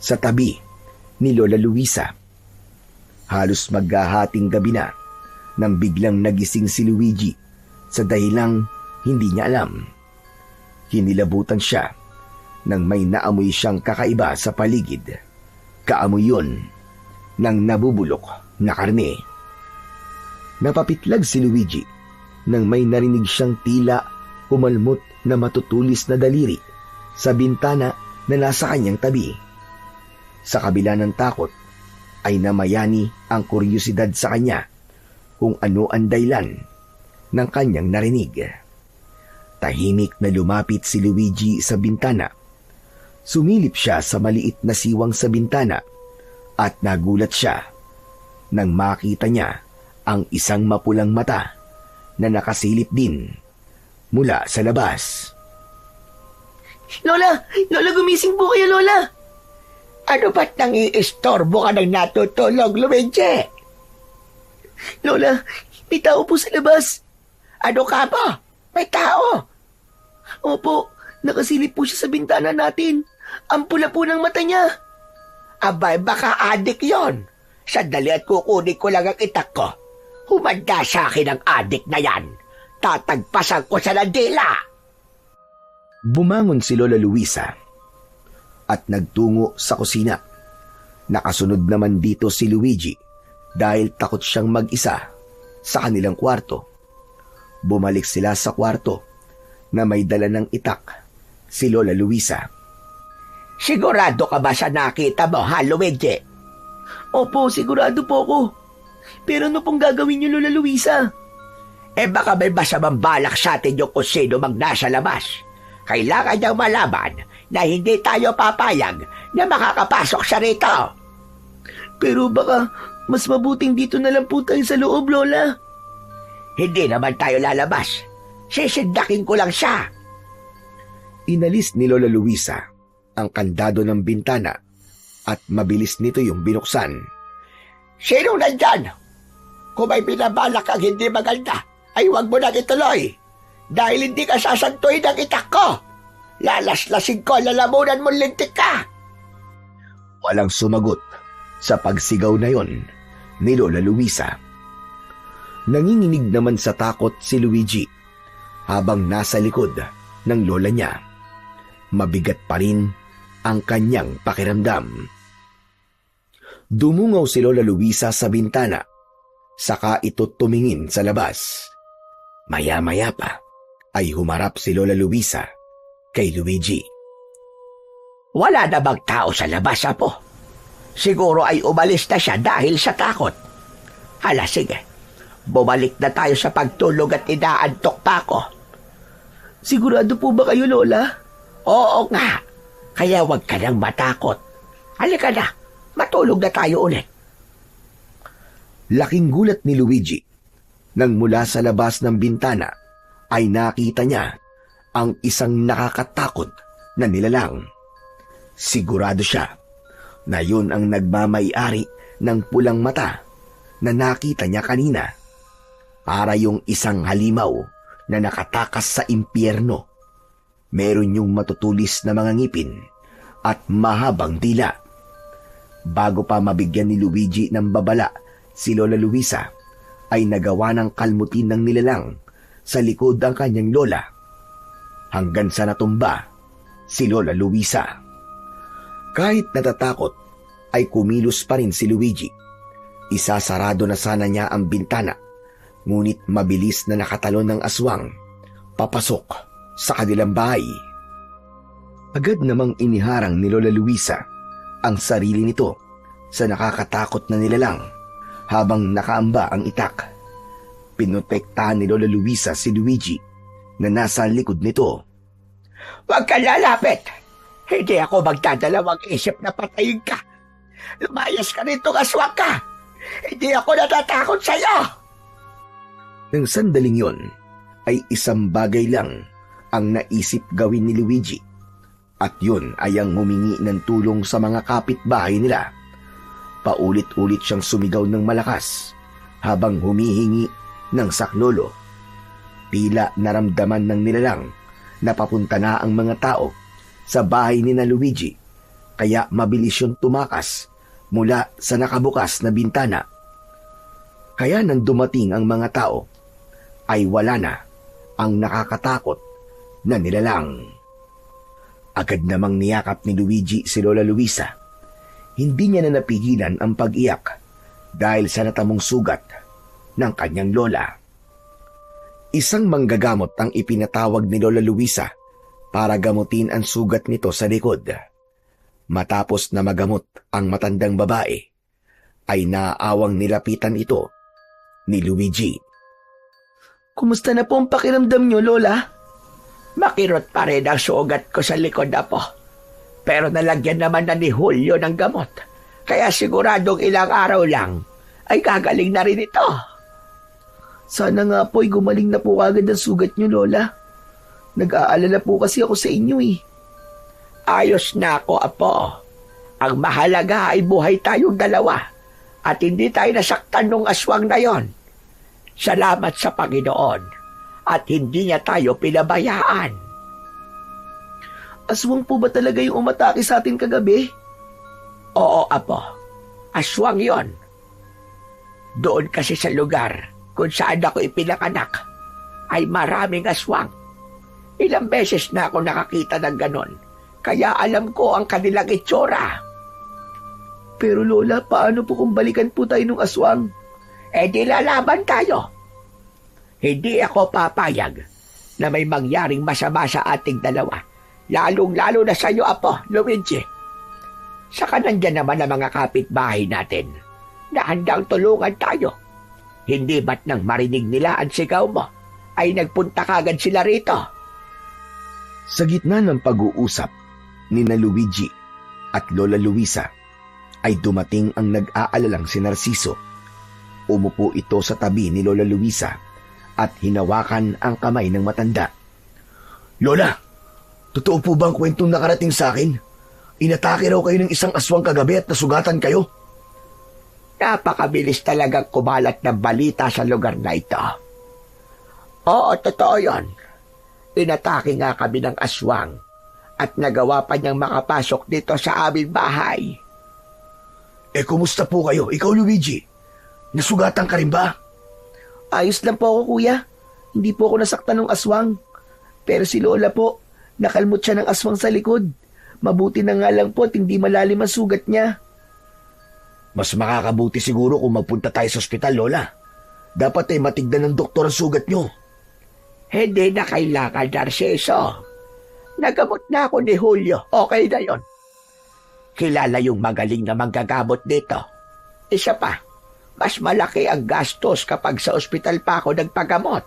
sa tabi ni Lola Luisa. Halos maghahating gabi na nang biglang nagising si Luigi sa dahilang hindi niya alam. Hinilabutan siya nang may naamoy siyang kakaiba sa paligid. Kaamoy yun ng nabubulok na karne. Napapitlag si Luigi nang may narinig siyang tila kumalmot na matutulis na daliri sa bintana na nasa kanyang tabi. Sa kabila ng takot ay namayani ang kuryosidad sa kanya kung ano ang dahilan ng kanyang narinig. Tahimik na lumapit si Luigi sa bintana. Sumilip siya sa maliit na siwang sa bintana at nagulat siya nang makita niya ang isang mapulang mata na nakasilip din mula sa labas. Lola! Lola, gumising po kayo, Lola! Ano ba't nang-iistorbo ka ng natutulog, Luigi? Lola, may tao po sa labas. Ano ka ba? May tao? Opo, nakasilip po siya sa bintana natin. Ang pula po ng mata niya. Abay, baka adik yon. Sandali at kukunin ko lang ang itak ko. Humanda sa akin ang adik na yan. Tatagpasan ko sa landila. Bumangon si Lola Luisa at nagtungo sa kusina. Nakasunod naman dito si Luigi dahil takot siyang mag-isa sa kanilang kwarto. Bumalik sila sa kwarto na may dala ng itak si Lola Luisa. Sigurado ka ba sa nakita mo, ha, Luigi? Opo, sigurado po ako. Pero ano pong gagawin niyo, Lola Luisa? Baka may masamang balak sa atin yung kung sino mang nasa labas. Kailangan niyang malaman na hindi tayo papayag na makakapasok siya rito. Pero baka mas mabuting dito na lang po tayo sa loob, Lola. Hindi naman tayo lalabas. Sisindakin ko lang siya. Inalis ni Lola Luisa ang kandado ng bintana at mabilis nito yung binuksan. Sino nandyan? Kung may binabalak kang hindi maganda, ay huwag mo nang ituloy. Dahil hindi ka sasantuin ng itak ko. Lalaslasing ko, lalamunan mong lintik ka. Walang sumagot sa pagsigaw na yon ni Lola Luisa. Nanginginig naman sa takot si Luigi habang nasa likod ng lola niya. Mabigat pa rin ang kanyang pakiramdam. Dumungaw si Lola Luisa sa bintana, saka ito tumingin sa labas. Maya-maya pa ay humarap si Lola Luisa kay Luigi. Wala na bang tao sa labas, Apo? Siguro ay umalis na siya dahil sa takot. Hala, sige. Bumalik na tayo sa pagtulog at inaantok pa ako. Sigurado po ba kayo, Lola? Oo nga. Kaya huwag ka nang matakot. Halika na. Matulog na tayo ulit. Laking gulat ni Luigi nang mula sa labas ng bintana ay nakita niya ang isang nakakatakot na nilalang. Sigurado siya na yun ang nagmamay-ari ng pulang mata na nakita niya kanina. Para yung isang halimaw na nakatakas sa impyerno. Meron yung matutulis na mga ngipin at mahabang dila. Bago pa mabigyan ni Luigi ng babala si Lola Luisa, ay nagawa ng kalmutin ng nilalang sa likod ang kanyang lola. Hanggang sa natumba si Lola Luisa. Kahit natatakot, ay kumilos pa rin si Luigi. Isasarado na sana niya ang bintana, ngunit mabilis na nakatalon ng aswang papasok sa kanilang bahay. Agad namang iniharang ni Lola Luisa ang sarili nito sa nakakatakot na nilalang habang nakaamba ang itak. Pinotektahan ni Lola Luisa si Luigi na nasa likod nito. Huwag ka lalapit! Hindi ako magdadalawang isip na patayin ka. Lumayas ka rito, aswang ka! Hindi ako natatakot sa'yo! Nang sandaling yon, ay isang bagay lang ang naisip gawin ni Luigi. At yun ay ang humingi ng tulong sa mga kapitbahay nila. Paulit-ulit siyang sumigaw ng malakas habang humihingi ng saklolo. Tila naramdaman ng nilalang na papunta na ang mga tao sa bahay ni na Luigi, kaya mabilis yung tumakas mula sa nakabukas na bintana. Kaya nang dumating ang mga tao, ay wala na ang nakakatakot na nilalang. Agad namang niyakap ni Luigi si Lola Luisa. Hindi niya na napigilan ang pag-iyak dahil sa natamong sugat ng kanyang lola. Isang manggagamot ang ipinatawag ni Lola Luisa para gamutin ang sugat nito sa likod. Matapos na magamot ang matandang babae, ay naaawang nilapitan ito ni Luigi. Kumusta na po ang pakiramdam niyo, Lola? Makirot pa rin ang sugat ko sa likod, Apo. Pero nalagyan naman na ni Julio ng gamot. Kaya siguradong ilang araw lang ay gagaling na rin ito. Sana nga po ay gumaling na po agad ang sugat niyo, Lola. Nag-aalala po kasi ako sa inyo eh. Ayos na ako, Apo. Ang mahalaga ay buhay tayong dalawa at hindi tayo nasaktan ng aswang na yon. Salamat sa Panginoon at hindi niya tayo pinabayaan. Aswang po ba talaga yung umatake sa atin kagabi? Oo, Apo. Aswang yon. Doon kasi sa lugar kung saan ako ipinanganak ay maraming aswang. Ilang beses na ako nakakita ng ganon, kaya alam ko ang kanilang itsura. Pero Lola, paano po kung balikan po tayo ng aswang? Di lalaban tayo. Hindi ako papayag na may mangyaring masama sa ating dalawa, lalong-lalo na sa iyo, Apo, Luigi. Saka nandyan naman ang mga kapitbahay natin na handang tulungan tayo. Hindi ba't nang marinig nila ang sigaw mo, ay nagpunta kagad sila rito? Sa gitna ng pag-uusap ni na Luigi at Lola Luisa, ay dumating ang nag-aalalang si Narciso. Umupo ito sa tabi ni Lola Luisa at hinawakan ang kamay ng matanda. Lola, totoo po ba ang kwentong nakarating sa akin? Inatake raw kayo ng isang aswang kagabi at nasugatan kayo? Napakabilis talagang kumalat ng balita sa lugar na ito. Oo, totoo yon. Inatake nga kami ng aswang at nagawa pa niyang makapasok dito sa aming bahay. Kumusta po kayo? Ikaw, Luigi, nasugatan ka rin ba? Ayos lang po ako, kuya. Hindi po ako nasaktan ng aswang. Pero si Lola po, nakalmot siya ng aswang sa likod. Mabuti na nga lang po at hindi malalim ang sugat niya. Mas makakabuti siguro kung magpunta tayo sa ospital, Lola. Dapat ay matignan ng doktor ang sugat nyo. Hindi na kailangan, Narciso. Nagamot na ako ni Julio. Okay na yon. Kilala yung magaling na manggagamot dito. Isa pa, mas malaki ang gastos kapag sa ospital pa ako nagpagamot.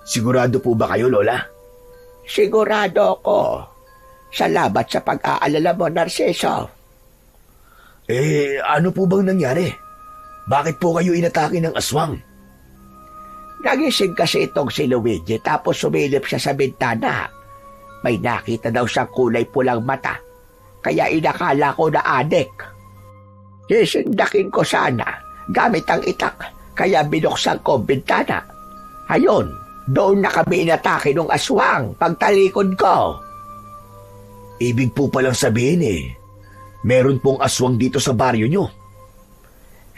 Sigurado po ba kayo, Lola? Sigurado ako. Salamat sa pag-aalala mo, Narciso. Ano po bang nangyari? Bakit po kayo inatake ng aswang? Nagising kasi itong si Luigi tapos sumilip siya sa bintana. May nakita daw siyang kulay pulang mata, kaya inakala ko na adik. Sisindakin ko sana gamit ang itak, kaya binuksan ko ang bintana. Ayon, doon na kami inatake ng aswang pagtalikod ko. Ibig po palang sabihin meron pong aswang dito sa baryo nyo.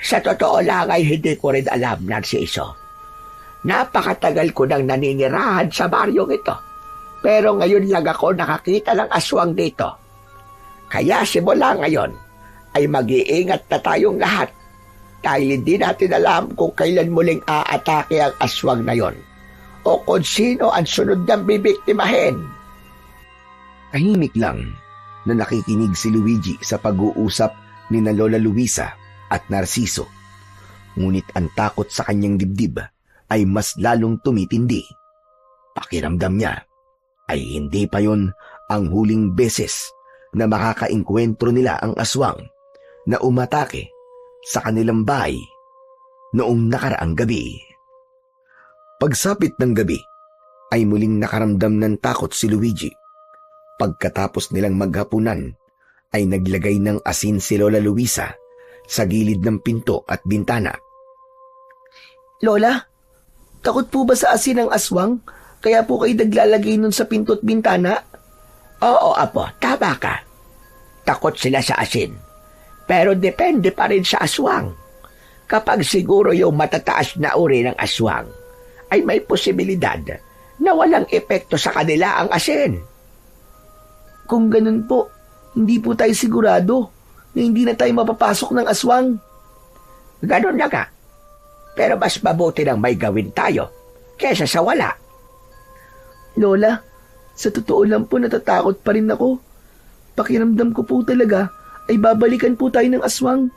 Sa totoo lang ay hindi ko rin alam, Narciso. Napakatagal ko nang naninirahan sa baryong ito. Pero ngayon lang ako nakakita ng aswang dito. Kaya simula ngayon ay mag-iingat na tayong lahat dahil hindi natin alam kung kailan muling aatake ang aswang na yon o kung sino ang sunod niyang bibiktimahin. Tahimik lang na nakikinig si Luigi sa pag-uusap ni na Lola Luisa at Narciso. Ngunit ang takot sa kanyang dibdib ay mas lalong tumitindi. Pakiramdam niya ay hindi pa yon ang huling beses na makakaengkwentro nila ang aswang na umatake sa kanilang bahay noong nakaraang gabi. Pagsapit ng gabi ay muling nakaramdam ng takot si Luigi. Pagkatapos nilang maghapunan ay naglagay ng asin si Lola Luisa sa gilid ng pinto at bintana. Lola, takot po ba sa asin ang aswang? Kaya po kayo naglalagay nun sa pinto at bintana? Oo, apo, tama ka. Takot sila sa asin. Pero depende pa rin sa aswang. Kapag siguro yung matataas na uri ng aswang, ay may posibilidad na walang epekto sa kanila ang asin. Kung ganun po, hindi po tayo sigurado na hindi na tayo mapapasok ng aswang. Ganun na nga. Pero mas mabuti nang may gawin tayo kesa sa wala. Lola, sa totoo lang po natatakot pa rin ako. Pakiramdam ko po talaga ay babalikan po tayo ng aswang.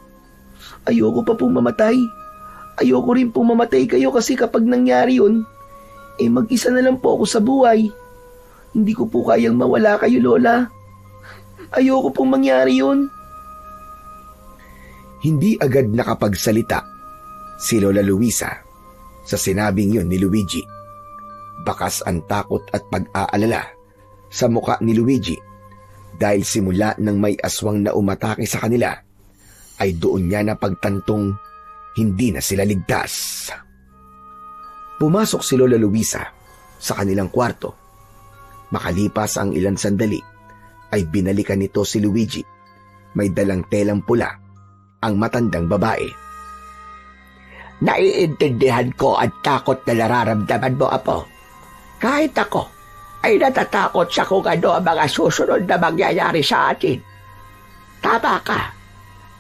Ayoko pa po mamatay. Ayoko rin po mamatay kayo kasi kapag nangyari yun, mag-isa na lang po ako sa buhay. Hindi ko po kayang mawala kayo, Lola. Ayoko pong mangyari yun. Hindi agad nakapagsalita si Lola Luisa sa sinabing yun ni Luigi. Bakas ang takot at pag-aalala sa muka ni Luigi dahil simula nang may aswang na umatake sa kanila ay doon niya napagtantong hindi na sila ligtas. Pumasok si Lola Luisa sa kanilang kwarto. Makalipas ang ilang sandali ay binalikan nito si Luigi. May dalang telang pula ang matandang babae. Naiintindihan ko ang takot na nararamdaman mo, apo. Kahit ako ay natatakot sa kung ano ang mga susunod na mangyayari sa atin. Tama ka.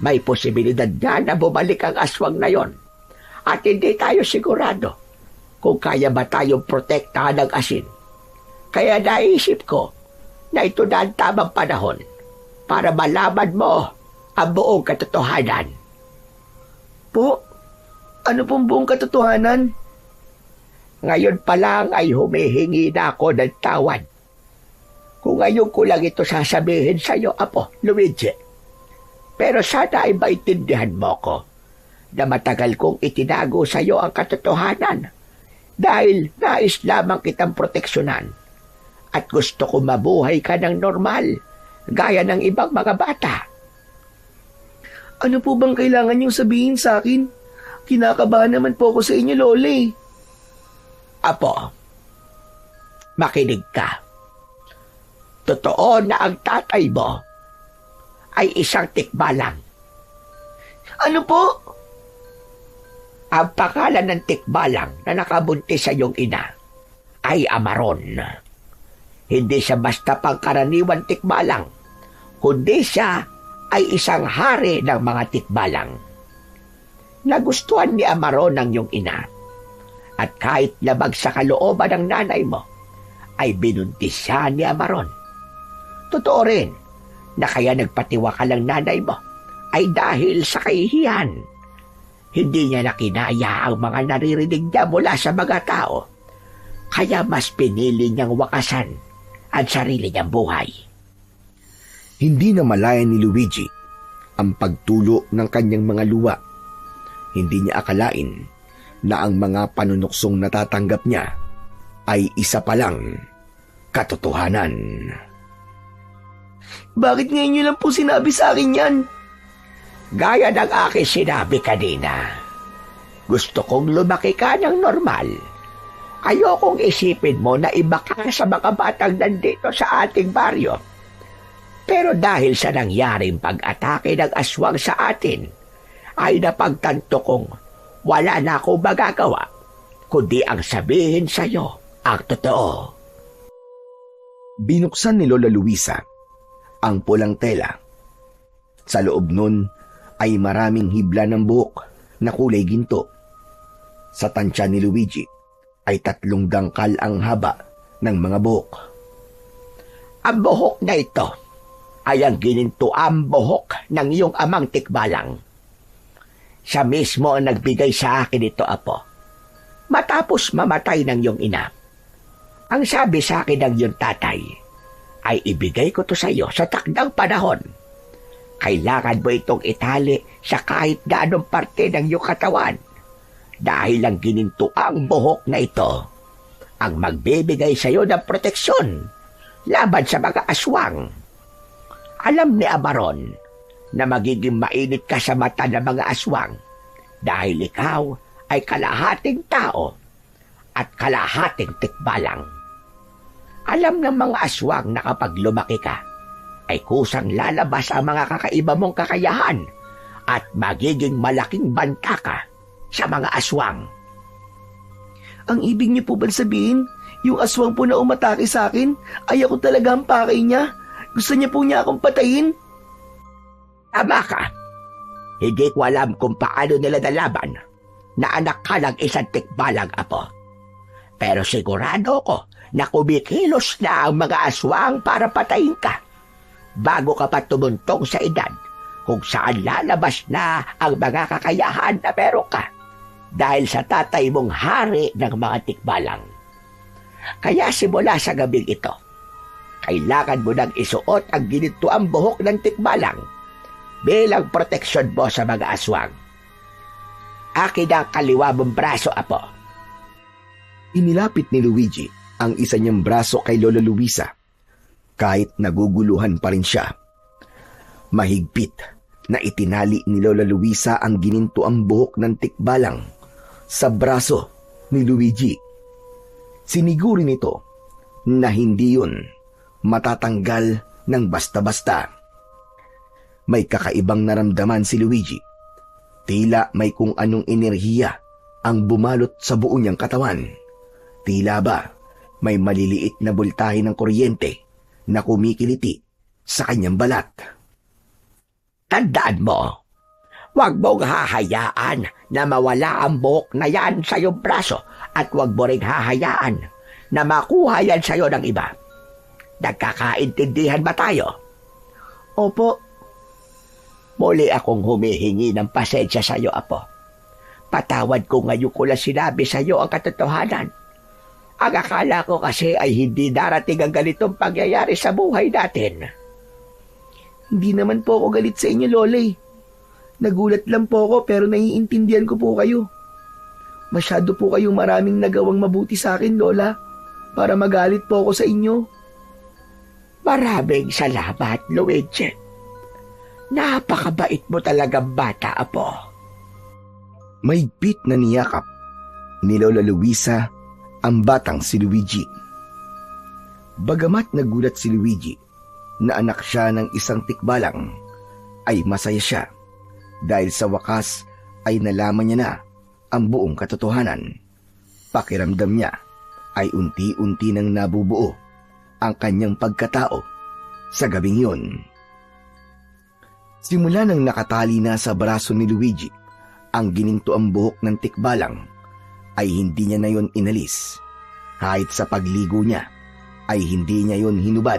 May posibilidad nga na bumalik ang aswang na yon. At hindi tayo sigurado kung kaya ba tayong protektahan ng asin. Kaya naisip ko na ito na ang tamang panahon para malaman mo ang buong katotohanan. Po, ano pong buong katotohanan? Ngayon pa lang ay humihingi na ako ng tawad. Kung ngayon ko lang ito sasabihin sa iyo, Apo, Luigi. Pero sana ay maintindihan mo ko na matagal kong itinago sa iyo ang katotohanan dahil nais lamang kitang proteksyonan at gusto ko mabuhay ka ng normal gaya ng ibang mga bata. Ano po bang kailangan niyong sabihin sa akin? Kinakabahan naman po ako sa inyo, Lola. Apo, makinig ka. Totoo na ang tatay mo ay isang tikbalang. Ano po? Ang pangalan ng tikbalang na nakabuntis sa iyong ina ay Amaron. Hindi siya basta pangkaraniwan tikbalang, kundi siya ay isang hari ng mga tikbalang. Nagustuhan ni Amaron ang iyong ina. At kahit labag sa kalooban ng nanay mo, ay binuntis siya ni Amaron. Totoo rin na kaya nagpatiwakal ang nanay mo ay dahil sa kahihiyan. Hindi niya nakinaya ang mga naririnig niya mula sa mga tao. Kaya mas pinili niyang wakasan ang sarili niyang buhay. Hindi na malaya ni Luigi ang pagtulo ng kanyang mga luwa. Hindi niya akalain na ang mga panunuksong natatanggap niya ay isa palang katotohanan. Bakit ngayon niyo lang po sinabi sa akin yan? Gaya ng aking sinabi kanina, gusto kong lumaki ka ng normal. Ayokong isipin mo na iba ka sa mga batang nandito sa ating baryo. Pero dahil sa nangyaring pag-atake ng aswang sa atin, ay napagtanto kong wala na akong magagawa, kundi ang sabihin sa iyo ang totoo. Binuksan ni Lola Luisa ang pulang tela. Sa loob nun ay maraming hibla ng buhok na kulay ginto. Sa tansya ni Luigi ay 3 dangkal ang haba ng mga buhok. Ang buhok na ito ay ang ginintuang buhok ng iyong amang tikbalang. Siya mismo ang nagbigay sa akin ito, Apo, matapos mamatay ng iyong ina. Ang sabi sa akin ng iyong tatay ay ibigay ko to sa iyo sa takdang panahon. Kailangan mo itong itali sa kahit na anong parte ng iyong katawan dahil ang ginintuang buhok na ito ang magbibigay sa iyo ng proteksyon laban sa mga aswang. Alam ni Abaron na magiging mainit ka sa mata ng mga aswang dahil ikaw ay kalahating tao at kalahating tikbalang. Alam ng mga aswang na kapag lumaki ka, ay kusang lalabas ang mga kakaiba mong kakayahan at magiging malaking banta ka sa mga aswang. Ang ibig niyo po ba sabihin, yung aswang po na umatake sa akin, ay ako talaga ang pakay niya? Gusto niya po niya akong patayin? Tama ka. Hindi ko alam kung paano nila nalaban na anak ka ng isang tikbalang apo. Pero sigurado ko na kumikilos na ang mga aswang para patayin ka bago ka pa tumuntong sa edad kung saan lalabas na ang mga kakayahan na meron ka dahil sa tatay mong hari ng mga tikbalang. Kaya simula sa gabing ito, kailangan mo nang isuot ang ginintuang buhok ng tikbalang bilang proteksyon mo sa mga aswang. Akin ang kaliwa mong braso, apo. Inilapit ni Luigi ang isa niyang braso kay Lola Luisa kahit naguguluhan pa rin siya. Mahigpit na itinali ni Lola Luisa ang ginintuang buhok ng tikbalang sa braso ni Luigi. Siniguri nito na hindi yun matatanggal ng basta-basta. May kakaibang naramdaman si Luigi. Tila may kung anong enerhiya ang bumalot sa buo niyang katawan. Tila ba may maliliit na bultahe ng kuryente na kumikiliti sa kanyang balat. Tandaan mo, huwag mong hahayaan na mawala ang buhok na yan sa iyong braso at huwag mo rin hahayaan na makuha yan sa iyo ng iba. Nagkakaintindihan ba tayo? Opo. Muli akong humihingi ng pasensya sa iyo, apo. Patawad ko ngayon ko lang sinabi sa iyo ang katotohanan. Ang akala ko kasi ay hindi darating ang ganitong pangyayari sa buhay natin. Hindi naman po ako galit sa inyo, Lola. Nagulat lang po ako pero naiintindihan ko po kayo. Masyado po kayong maraming nagawang mabuti sa akin, Lola, para magalit po ako sa inyo. Maraming salamat, Luigi. Napakabait mo talagang bata, apo. Mahigpit na niyakap ni Lola Luisa ang batang si Luigi. Bagamat nagulat si Luigi na anak siya ng isang tikbalang, ay masaya siya dahil sa wakas ay nalaman niya na ang buong katotohanan. Pakiramdam niya ay unti-unti nang nabubuo ang kanyang pagkatao sa gabing yun. Simula nang nakatali na sa braso ni Luigi ang ginintuang buhok ng tikbalang, ay hindi niya na yon inalis. Kahit sa pagligo niya ay hindi niya yon hinubad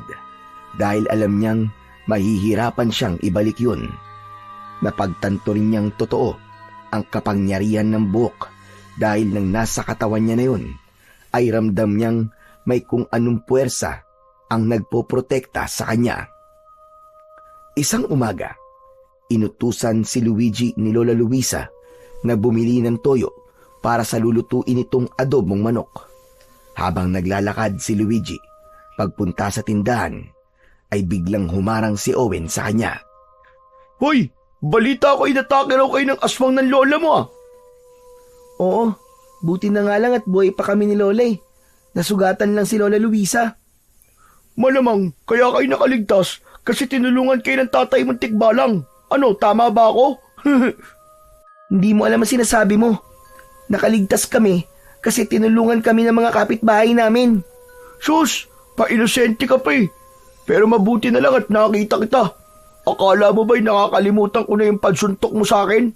dahil alam niyang mahihirapan siyang ibalik yun. Napagtanto rin niyang totoo ang kapangyarihan ng buhok dahil nang nasa katawan niya na yun ay ramdam niyang may kung anong puwersa ang nagpoprotekta sa kanya. Isang umaga, inutusan si Luigi ni Lola Luisa na bumili ng toyo para sa lulutuin itong adobong manok. Habang naglalakad si Luigi, pagpunta sa tindahan, ay biglang humarang si Owen sa kanya. Hoy! Balita ko inatake raw kayo ng aswang ng lola mo, ah! Oo, buti na nga lang at buhay pa kami ni Lola. Nasugatan lang si Lola Luisa. Malamang, kaya kayo nakaligtas kasi tinulungan kayo ng tatay mong tikbalang. Ano, tama ba ako? Hindi mo alam ang sinasabi mo. Nakaligtas kami kasi tinulungan kami ng mga kapitbahay namin. Sus, pa-inosente ka pa eh. Pero mabuti na lang at nakakita kita. Akala mo ba'y nakakalimutan ko na yung pagsuntok mo sa akin?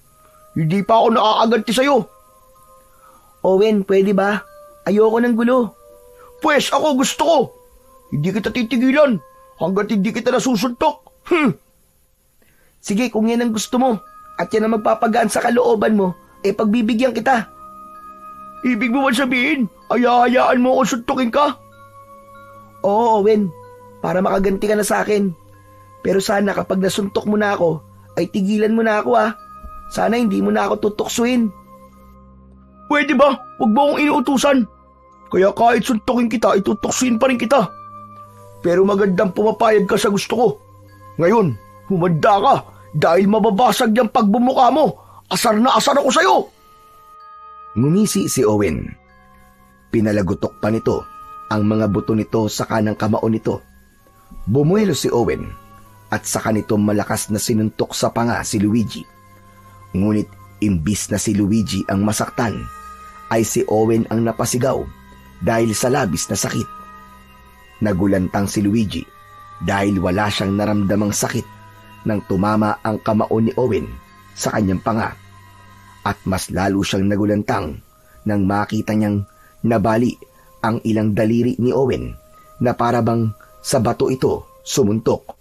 Hindi pa ako nakakaganti sa'yo. Owen, pwede ba? Ayoko ng gulo. Pwes ako gusto ko. Hindi kita titigilan hanggat hindi kita nasusuntok. Sige, kung yan ang gusto mo at yan ang magpapagaan sa kalooban mo, pagbibigyan kita. Ibig mo ba sabihin, hayaan mo akong suntukin ka? Oo, Owen. Para makaganti ka na sa akin. Pero sana kapag nasuntok mo na ako, ay tigilan mo na ako ah. Sana hindi mo na ako tutuksuin. Pwede ba? Huwag mo akong inuutusan. Kaya kahit suntukin kita, itutuksuin pa rin kita. Pero magandang pumapayag ka sa gusto ko. Ngayon, humanda ka dahil mababasag yung pagbumuka mo. Asar na asar ako sa'yo. Ngumisi si Owen. Pinalagutok pa nito ang mga buto nito sa kanang kamao nito. Bumuelo si Owen at saka nito malakas na sinuntok sa panga si Luigi. Ngunit imbis na si Luigi ang masaktan, ay si Owen ang napasigaw dahil sa labis na sakit. Nagulantang si Luigi dahil wala siyang naramdamang sakit nang tumama ang kamao ni Owen sa kanyang panga. At mas lalo siyang nagulantang nang makita niyang nabali ang ilang daliri ni Owen na parabang sa bato ito sumuntok.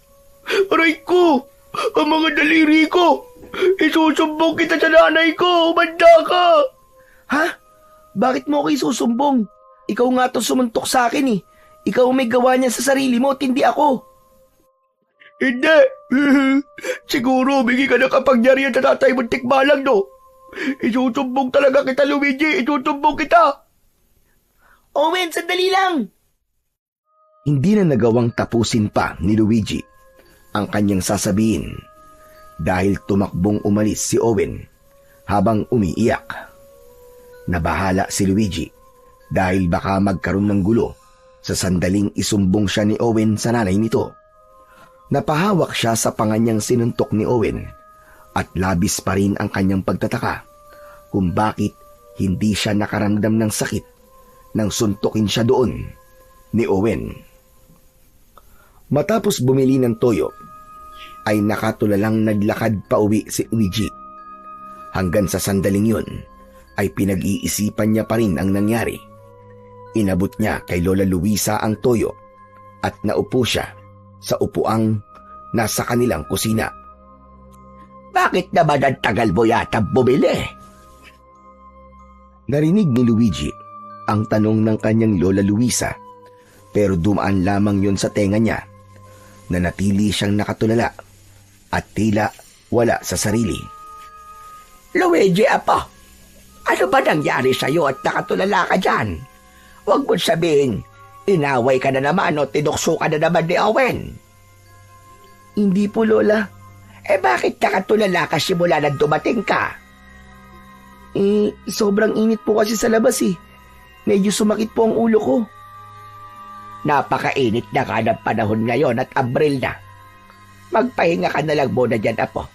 Aray ko! Ang mga daliri ko! Isusumbong kita sa nanay ko! Humanda ka! Ha? Bakit mo ako isusumbong? Ikaw nga to sumuntok sa akin eh. Ikaw ang may gawa niyan sa sarili mo at hindi ako. Hindi! Siguro bigay ka na kapangyarihan sa tatay mong tikbalang, no? Isusumbong talaga kita, Luigi! Isusumbong kita! Owen, sandali lang! Hindi na nagawang tapusin pa ni Luigi ang kanyang sasabihin dahil tumakbong umalis si Owen habang umiiyak. Nabahala si Luigi dahil baka magkaroon ng gulo sa sandaling isumbong siya ni Owen sa nanay nito. Napahawak siya sa panganyang sinuntok ni Owen at labis pa rin ang kanyang pagtataka kung bakit hindi siya nakaramdam ng sakit nang suntukin siya doon ni Owen. Matapos bumili ng toyo, ay nakatulalang naglakad pa uwi si Luigi. Hanggang sa sandaling yun, ay pinag-iisipan niya pa rin ang nangyari. Inabot niya kay Lola Luisa ang toyo at naupo siya sa upuang nasa kanilang kusina. Bakit naman ang tagal mo yata bumili? Narinig ni Luigi ang tanong ng kanyang Lola Luisa, pero dumaan lamang yon sa tenga niya. Nanatili siyang nakatulala at tila wala sa sarili. Luigi, apo, ano ba nangyari sa'yo at nakatulala ka dyan? Huwag mo sabihin, inaway ka na naman o tinukso ka na naman ni Owen. Hindi po, Lola. Bakit nakatulala ka simula na dumating ka? Sobrang init po kasi sa labas eh. Medyo sumakit po ang ulo ko. Napakainit na ka ng panahon ngayon at Abril na. Magpahinga ka na lang muna dyan, apo.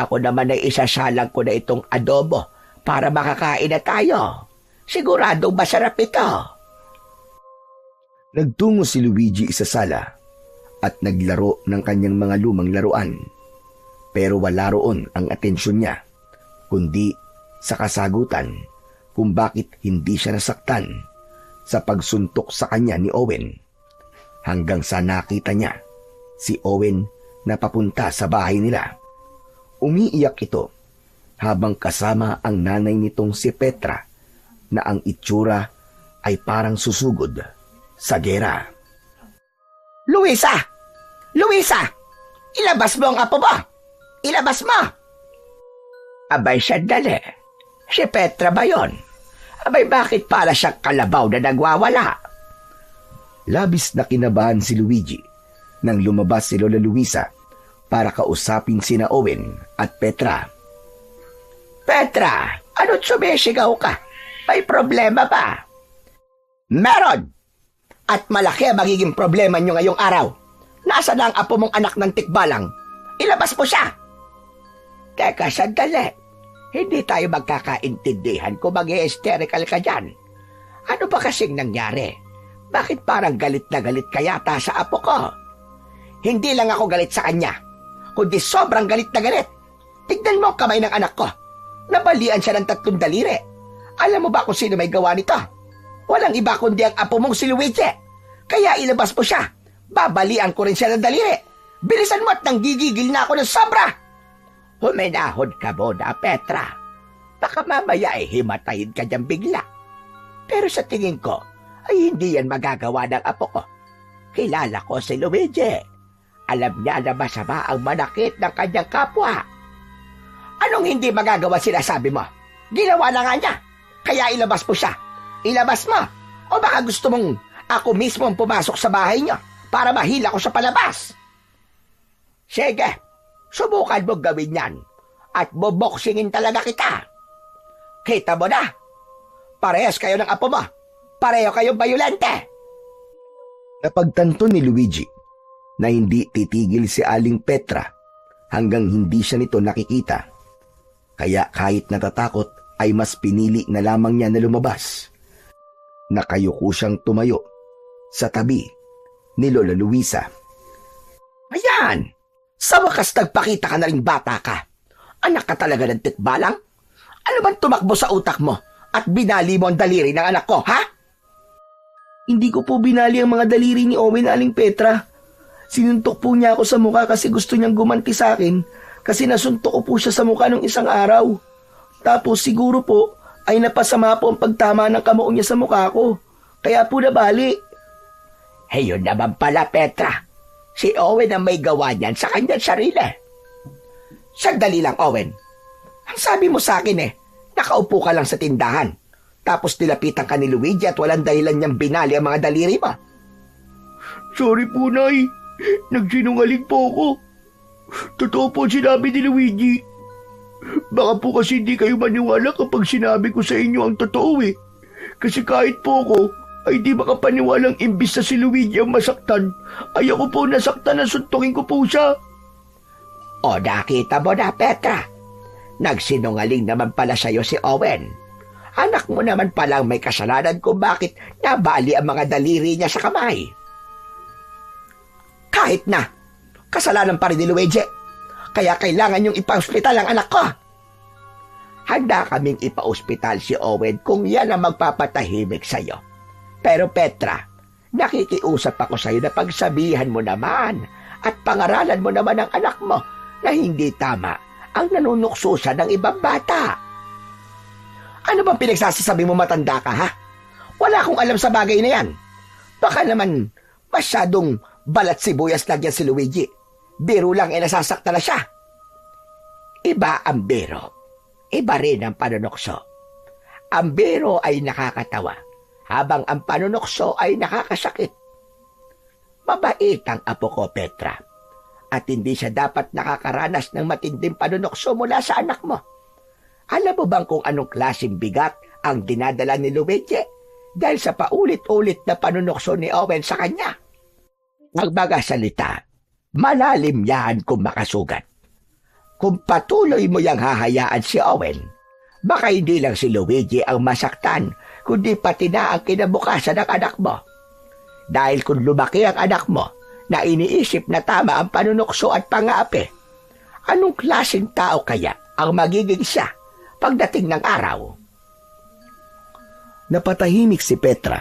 Ako naman ay isasalang ko na itong adobo para makakain na tayo. Siguradong masarap ito. Nagtungo si Luigi sa sala at naglaro ng kanyang mga lumang laruan. Pero wala roon ang atensyon niya, kundi sa kasagutan kung bakit hindi siya nasaktan sa pagsuntok sa kanya ni Owen. Hanggang sa nakita niya si Owen na papunta sa bahay nila. Umiiyak ito habang kasama ang nanay nitong si Petra na ang itsura ay parang susugod sa gera. Luisa! Luisa! Ilabas mo ang apo mo! Ilabas mo! Abay, sandali. Si Petra ba yon? Abay, bakit pala siyang kalabaw na nagwawala? Labis na kinabahan si Luigi nang lumabas si Lola Luisa para kausapin sina Owen at Petra. Petra, ano't sumisigaw ka? May problema ba? Meron! At malaki ang magiging problema nyo ngayong araw. Nasa na ang apo mong anak ng tikbalang? Ilabas mo siya! Teka, sandali. Hindi tayo magkakaintindihan kung mag-hysterical ka dyan. Ano ba kasing nangyari? Bakit parang galit na galit ka yata sa apo ko? Hindi lang ako galit sa kanya, kundi sobrang galit na galit. Tignan mo ang kamay ng anak ko. Nabalian siya ng 3 daliri. Alam mo ba kung sino may gawa nito? Walang iba kundi ang apo mong si Luigi. Kaya ilabas mo siya. Babalian ko rin siya ng daliri. Bilisan mo at nanggigigil na ako ng sobra. Huminahon ka muna, Petra. Baka mamaya himatayin ka dyan bigla. Pero sa tingin ko, ay hindi yan magagawa ng apo ko. Kilala ko si Luigi. Alam niya na masama ang manakit ng kanyang kapwa. Anong hindi magagawa sinasabi mo? Ginawa na nga niya. Kaya ilabas mo siya. Ilabas mo. O baka gusto mong ako mismo ang pumasok sa bahay niyo para mahila ko sa palabas? Sige, subukan mo gawin yan at boboksingin talaga kita. Kita mo na. Parehas kayo ng apo mo. Pareho kayong bayulente. Napagtanto ni Luigi na hindi titigil si Aling Petra hanggang hindi siya nito nakikita. Kaya kahit natatakot ay mas pinili na lamang niya na lumabas. Nakayuko siyang tumayo sa tabi ni Lola Luisa. Ayan! Sa wakas nagpakita ka na rin bata ka. Anak ka talaga ng tikbalang? Ano bang tumakbo sa utak mo at binali mo ang daliri ng anak ko, ha? Hindi ko po binali ang mga daliri ni Owen, Aling Petra. Sinuntok po niya ako sa mukha kasi gusto niyang gumanti sa akin kasi nasuntok ko po siya sa mukha nung isang araw. Tapos siguro po ay napasama po ang pagtama ng kamao niya sa mukha ko. Kaya po nabali. Yun naman pala, Petra. Si Owen ang may gawa niyan sa kanyang sarili. Sandali lang, Owen. Ang sabi mo sa akin nakaupo ka lang sa tindahan. Tapos nilapitan ka ni Luigi at walang dahilan niyang binali ang mga daliri mo. Sorry po, Nay. Nagsinungaling po ako. Totoo po sinabi ni Luigi. Baka po kasi hindi kayo maniwala kapag sinabi ko sa inyo ang totoo Kasi kahit po ako ay di makapaniwalang imbis na si Luigi ang masaktan, ay ako po nasaktan na suntukin ko po siya. O nakita mo na, Petra. Nagsinungaling naman pala sa'yo si Owen. Anak mo naman palang may kasalanan kung bakit nabali ang mga daliri niya sa kamay. Kahit na, kasalanan pa rin ni Luigi. Kaya kailangan niyong ipa-ospital ang anak ko. Handa kaming ipa-ospital si Owen kung yan ang magpapatahimik sa'yo. Pero Petra, nakikiusap ako sa'yo na pagsabihan mo naman at pangaralan mo naman ang anak mo na hindi tama ang nanunukso siya ng ibang bata. Ano bang pinagsasasabi mo, matanda ka, ha? Wala akong alam sa bagay na yan. Baka naman masyadong balat sibuyas lang yan si Luigi. Biro lang nasasakta na siya. Iba ang biro. Iba rin ang panunukso. Ang biro ay nakakatawa, habang ang panunukso ay nakakasakit. Mabait ang apo ko, Petra. At hindi siya dapat nakakaranas ng matinding panunukso mula sa anak mo. Alam mo bang kung anong klaseng bigat ang dinadala ni Luigi dahil sa paulit-ulit na panunukso ni Owen sa kanya? Magbaga salita, malalim yan kung makasugat. Kung patuloy mo yang hahayaan si Owen, baka hindi lang si Luigi ang masaktan, kundi pati na ang kinabukasan ng anak mo. Dahil kung lumaki ang anak mo na iniisip na tama ang panunukso at pang-aapi, anong klaseng tao kaya ang magiging siya pagdating ng araw? Napatahimik si Petra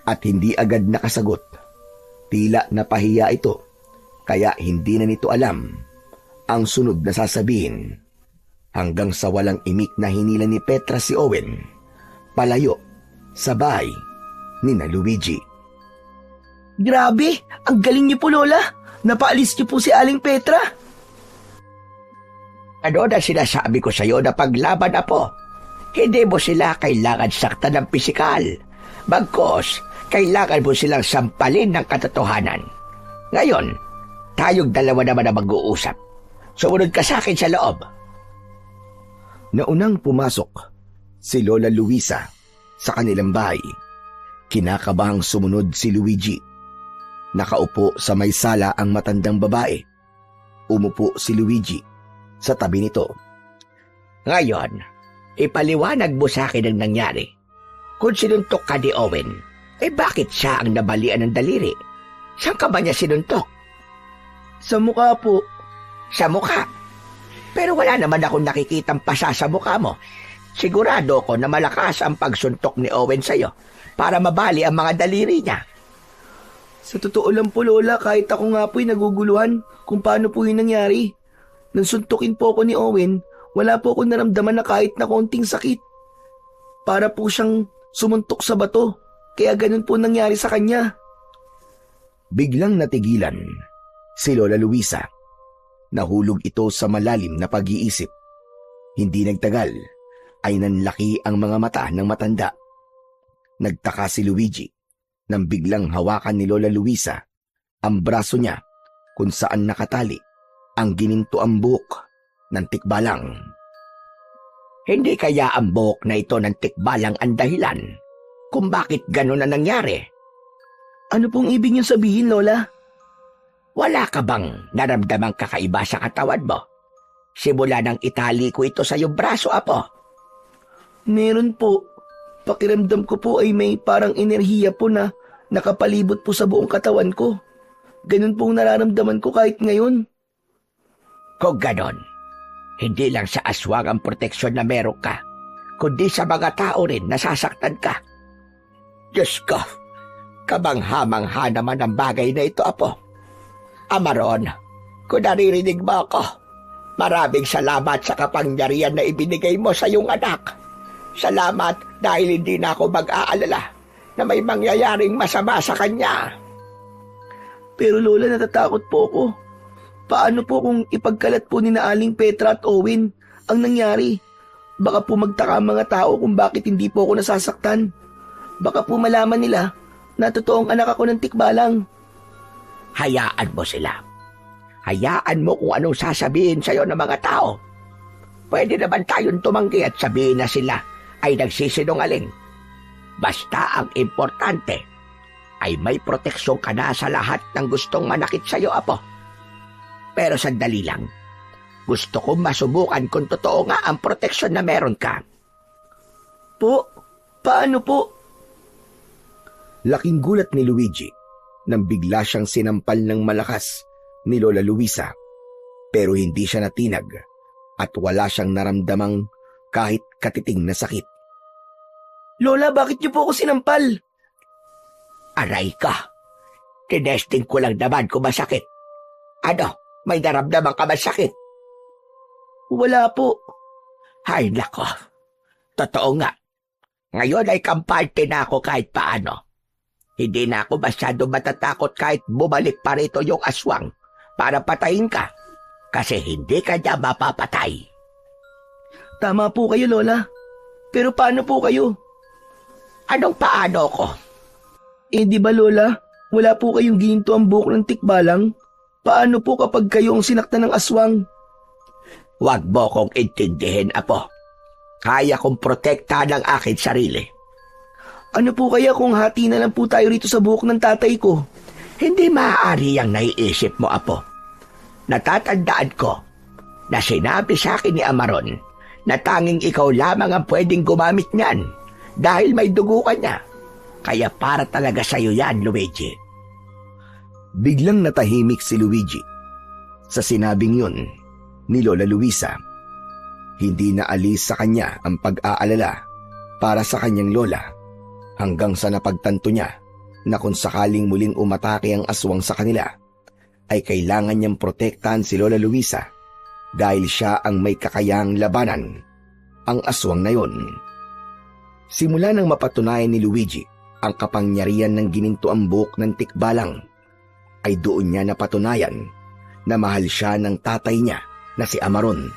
at hindi agad nakasagot. Tila napahiya ito, kaya hindi na nito alam ang sunod na sasabihin. Hanggang sa walang imik na hinila ni Petra si Owen palayo sa bahay ni na Luigi. Grabe, ang galing niyo po, Lola. Napaalis niyo po si Aling Petra. Ano na sinasabi ko sa'yo na paglaban na po? Hindi mo sila kailangan saktan ng pisikal. Bagkos, kailangan mo silang sampalin ng katotohanan. Ngayon, tayong dalawa naman na mag-uusap. Sumunod ka sa akin sa loob. Naunang pumasok si Lola Luisa sa kanilang bahay. Kinakabahang sumunod si Luigi. Nakaupo sa may sala ang matandang babae. Umupo si Luigi sa tabi nito. Ngayon, ipaliwanag mo sa akin ang nangyari. Kung sinuntok ka ni Owen, bakit siya ang nabalian ng daliri? Saan ka ba niya sinuntok? Sa mukha po. Sa mukha? Pero wala naman akong nakikitang pasa sa mukha mo. Sigurado ko na malakas ang pagsuntok ni Owen sa'yo para mabali ang mga daliri niya. Sa totoo lang po, Lola, kahit ako nga po'y naguguluhan kung paano po yung nangyari. Nang suntukin po ako ni Owen, wala po akong naramdaman na kahit na konting sakit. Para po siyang sumuntok sa bato, kaya ganun po nangyari sa kanya. Biglang natigilan si Lola Luisa. Nahulog ito sa malalim na pag-iisip. Hindi nagtagal ay nanlaki ang mga mata ng matanda. Nagtaka si Luigi nang biglang hawakan ni Lola Luisa ang braso niya kung saan nakatali ang ginintuang buhok ng tikbalang. Hindi kaya ang buhok na ito ng tikbalang ang dahilan kung bakit gano'n na nangyari? Ano pong ibig niyong sabihin, Lola? Wala ka bang naramdamang kakaiba sa katawan mo? Simula nang itali ko ito sa iyong braso, Apo. Meron po. Pakiramdam ko po ay may parang enerhiya po na nakapalibot po sa buong katawan ko. Ganun pong nararamdaman ko kahit ngayon. Kung ganon, hindi lang sa aswang ang proteksyon na meron ka, kundi sa mga tao rin nasasaktan ka. Diyos ko, kabangha-mangha naman ang bagay na ito, Apo. Amaron, kung naririnig mo ako, maraming salamat sa kapangyarihan na ibinigay mo sa iyong anak. Salamat dahil hindi na ako mag-aalala na may mangyayaring masama sa kanya. Pero Lola, natatakot po ako. Paano po kung ipagkalat po ni na Aling Petra at Owen ang nangyari? Baka po magtaka ang mga tao kung bakit hindi po ako nasasaktan. Baka po malaman nila na totoong anak ako ng tikbalang. Hayaan mo sila. Hayaan mo kung anong sasabihin sa'yo ng mga tao. Pwede naman tayong tumanggi at sabihin na sila ay nagsisinungaling. Basta ang importante ay may proteksyon ka na sa lahat ng gustong manakit sa'yo, Apo. Pero sandali lang, gusto kong masubukan kung totoo nga ang proteksyon na meron ka. Po? Paano po? Laking gulat ni Luigi nang bigla siyang sinampal ng malakas ni Lola Luisa. Pero hindi siya natinag at wala siyang naramdamang kahit katiting na sakit. Lola, bakit niyo po ako sinampal? Aray ka! Tinesting ko lang naman kung masakit. Ano? May naramdaman ka ba sakit? Wala po. Ay nako, totoo nga. Ngayon ay kampante na ako kahit paano. Hindi na ako masyado matatakot kahit bumalik pa rito yung aswang para patayin ka. Kasi hindi ka niya mapapatay. Tama po kayo, Lola. Pero paano po kayo? Anong paano ko? Di ba, Lola? Wala po kayong gininto ang buhok ng tikbalang? Paano po kapag kayo ang sinaktan ng aswang? Huwag mo kong intindihin, Apo. Kaya kong protektahan ang aking sarili. Ano po kaya kung hati na lang po tayo rito sa buhok ng tatay ko? Hindi maaari ang naiisip mo, Apo. Natatandaan ko na sinabi sa akin ni Amaron na tanging ikaw lamang ang pwedeng gumamit niyan dahil may dugo ka niya. Kaya para talaga sa'yo yan, Luigi. Biglang natahimik si Luigi sa sinabing yun ni Lola Luisa. Hindi na alis sa kanya ang pag-aalala para sa kanyang lola hanggang sa napagtanto niya na kung sakaling muling umatake ang aswang sa kanila ay kailangan niyang protektahan si Lola Luisa dahil siya ang may kakayahang labanan ang aswang na yon. Simula nang mapatunayan ni Luigi ang kapangyarihan ng ginintuang buhok ng tikbalang ay doon niya napatunayan na mahal siya ng tatay niya na si Amaron.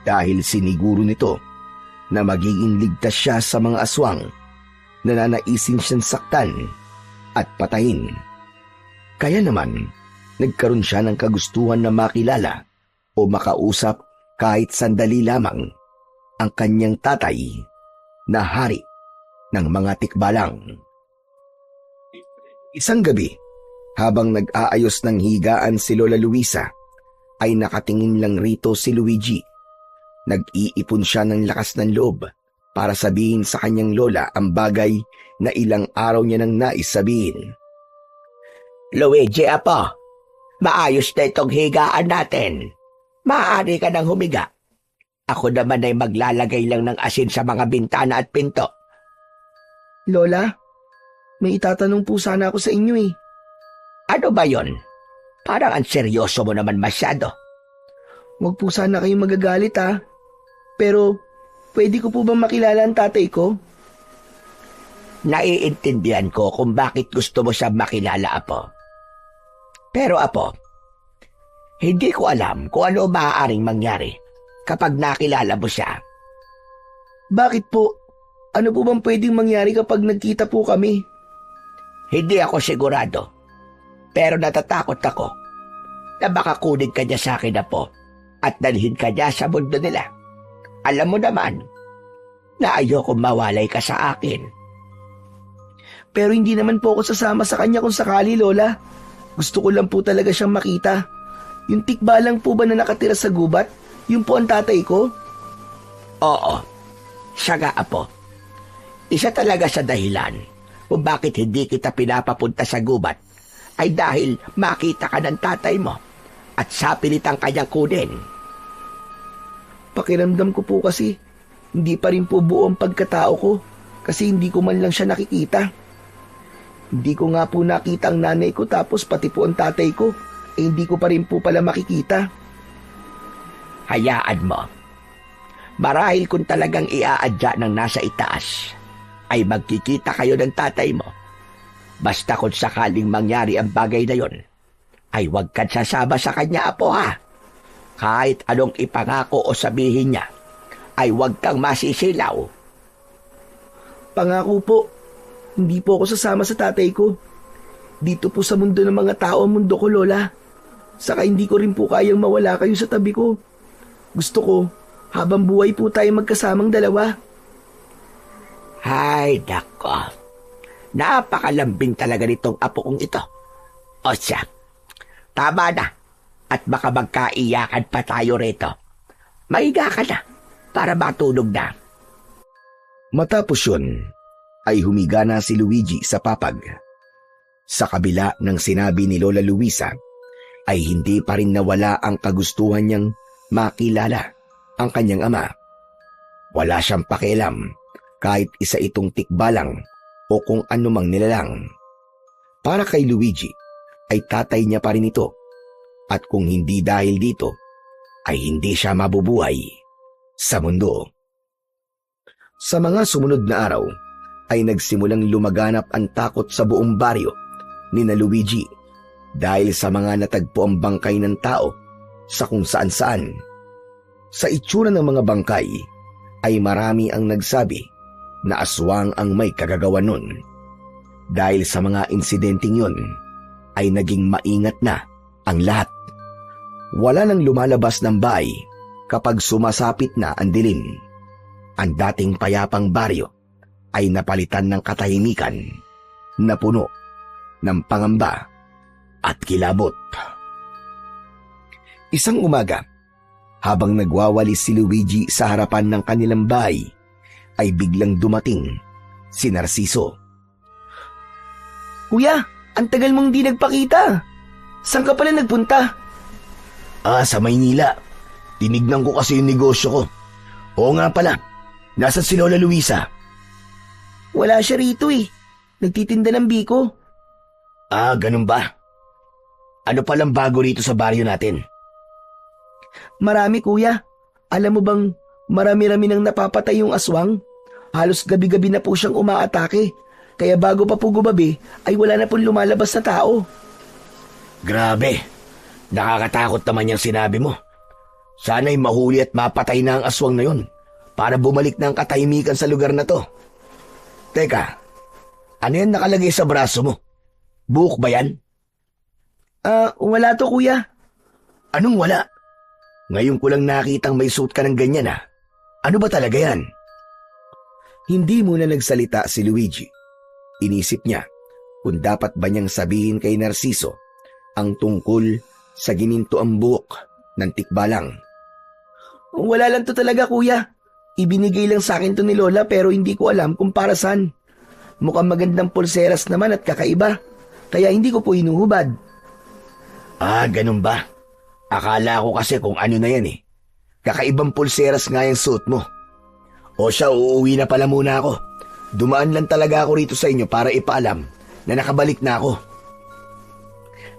Dahil siniguro nito na magiging ligtas siya sa mga aswang na nanaisin siyang saktan at patayin. Kaya naman, nagkaroon siya ng kagustuhan na makilala o makausap kahit sandali lamang ang kanyang tatay na hari ng mga tikbalang. Isang gabi, habang nag-aayos ng higaan si Lola Luisa, ay nakatingin lang rito si Luigi. Nag-iipon siya ng lakas ng loob para sabihin sa kanyang lola ang bagay na ilang araw niya nang nais sabihin. Luigi, Apo, maayos na itong higaan natin. Maaari ka nang humiga. Ako naman ay maglalagay lang ng asin sa mga bintana at pinto. Lola, may itatanong po sana ako sa inyo eh. Ano ba yon? Parang ang seryoso mo naman masyado. Huwag po sana kayong magagalit ha. Pero, pwede ko po bang makilala ang tatay ko? Naiintindihan ko kung bakit gusto mo siya makilala, Apo. Pero apo, hindi ko alam kung ano maaaring mangyari kapag nakilala mo siya. Bakit po? Ano po bang pwedeng mangyari kapag nagkita po kami? Hindi ako sigurado. Pero natatakot ako na baka kunin ka niya sa akin, apo, at dalhin ka niya sa mundo nila. Alam mo naman na ayoko mawalay ka sa akin. Pero hindi naman po ako sasama sa kanya kung sakali, Lola. Gusto ko lang po talaga siyang makita. Yung tikba lang po ba na nakatira sa gubat? Yung po ang tatay ko? Oo, siya nga, apo. Isa talaga sa dahilan kung bakit hindi kita pinapapunta sa gubat ay dahil makita ka ng tatay mo at sapilit ang kanyang kunin. Pakiramdam ko po kasi, hindi pa rin po buo ang pagkatao ko kasi hindi ko man lang siya nakikita. Hindi ko nga po nakita ang nanay ko tapos pati po ang tatay ko, hindi ko pa rin po pala makikita. Hayaan mo. Marahil kung talagang iaadya ng nasa itaas, ay magkikita kayo ng tatay mo. Basta kung sakaling mangyari ang bagay na yon, ay huwag kang sasama sa kanya, apo, ha? Kahit anong ipangako o sabihin niya, ay huwag kang masisilaw. Pangako po, hindi po ako sasama sa tatay ko. Dito po sa mundo ng mga tao ang mundo ko, Lola. Saka hindi ko rin po kayang mawala kayo sa tabi ko. Gusto ko, habang buhay po tayo magkasamang dalawa. Hay, nako. Napakalambing talaga nitong apo kong ito. O siya, tama na. At baka magkaiyakan pa tayo rito. Mahiga ka na para matulog na. Matapos yun, ay humiga na si Luigi sa papag. Sa kabila ng sinabi ni Lola Luisa, ay hindi pa rin nawala ang kagustuhan niyang makilala ang kanyang ama. Wala siyang pakialam kahit isa itong tikbalang o kung anumang nilalang. Para kay Luigi, ay tatay niya pa rin ito. At kung hindi dahil dito, ay hindi siya mabubuhay sa mundo. Sa mga sumunod na araw, ay nagsimulang lumaganap ang takot sa buong baryo ni na Luigi dahil sa mga natagpo ang bangkay ng tao sa kung saan-saan. Sa itsura ng mga bangkay ay marami ang nagsabi na aswang ang may kagagawan nun. Dahil sa mga insidenteng yun ay naging maingat na ang lahat. Wala nang lumalabas ng bahay kapag sumasapit na ang dilim. Ang dating payapang baryo ay napalitan ng katahimikan na puno ng pangamba at kilabot. Isang umaga, habang nagwawalis si Luigi sa harapan ng kanilang bahay, ay biglang dumating si Narciso. Kuya, ang tagal mong di nagpakita. Saan ka pala nagpunta? Sa Maynila. Tinignan ko kasi yung negosyo ko. Oo nga pala, nasa si Lola Luisa? Wala siya rito eh. Nagtitinda ng biko. Ganun ba? Ano palang bago rito sa baryo natin? Marami, kuya. Alam mo bang marami-rami nang napapatay yung aswang? Halos gabi-gabi na po siyang umaatake. Kaya bago pa po gumabi, ay wala na pong lumalabas na tao. Grabe. Nakakatakot naman yung sinabi mo. Sana'y mahuli at mapatay na ang aswang na yun para bumalik na ang katahimikan sa lugar na to. Teka, ano yan nakalagay sa braso mo? Buhok ba yan? Wala to, kuya. Anong wala? Ngayon ko lang nakitang may suit ka ng ganyan ah. Ano ba talaga yan? Hindi muna nagsalita si Luigi. Inisip niya kung dapat ba niyang sabihin kay Narciso ang tungkol sa ginintoang buhok ng tikbalang. Wala lang to talaga, kuya. Ibinigay lang sa akin to ni Lola pero hindi ko alam kung para saan. Mukhang magandang pulseras naman at kakaiba. Kaya hindi ko po hinuhubad. Ganun ba? Akala ko kasi kung ano na yan eh. Kakaibang pulseras nga yung suit mo. O siya, uuwi na pala muna ako. Dumaan lang talaga ako rito sa inyo para ipaalam na nakabalik na ako.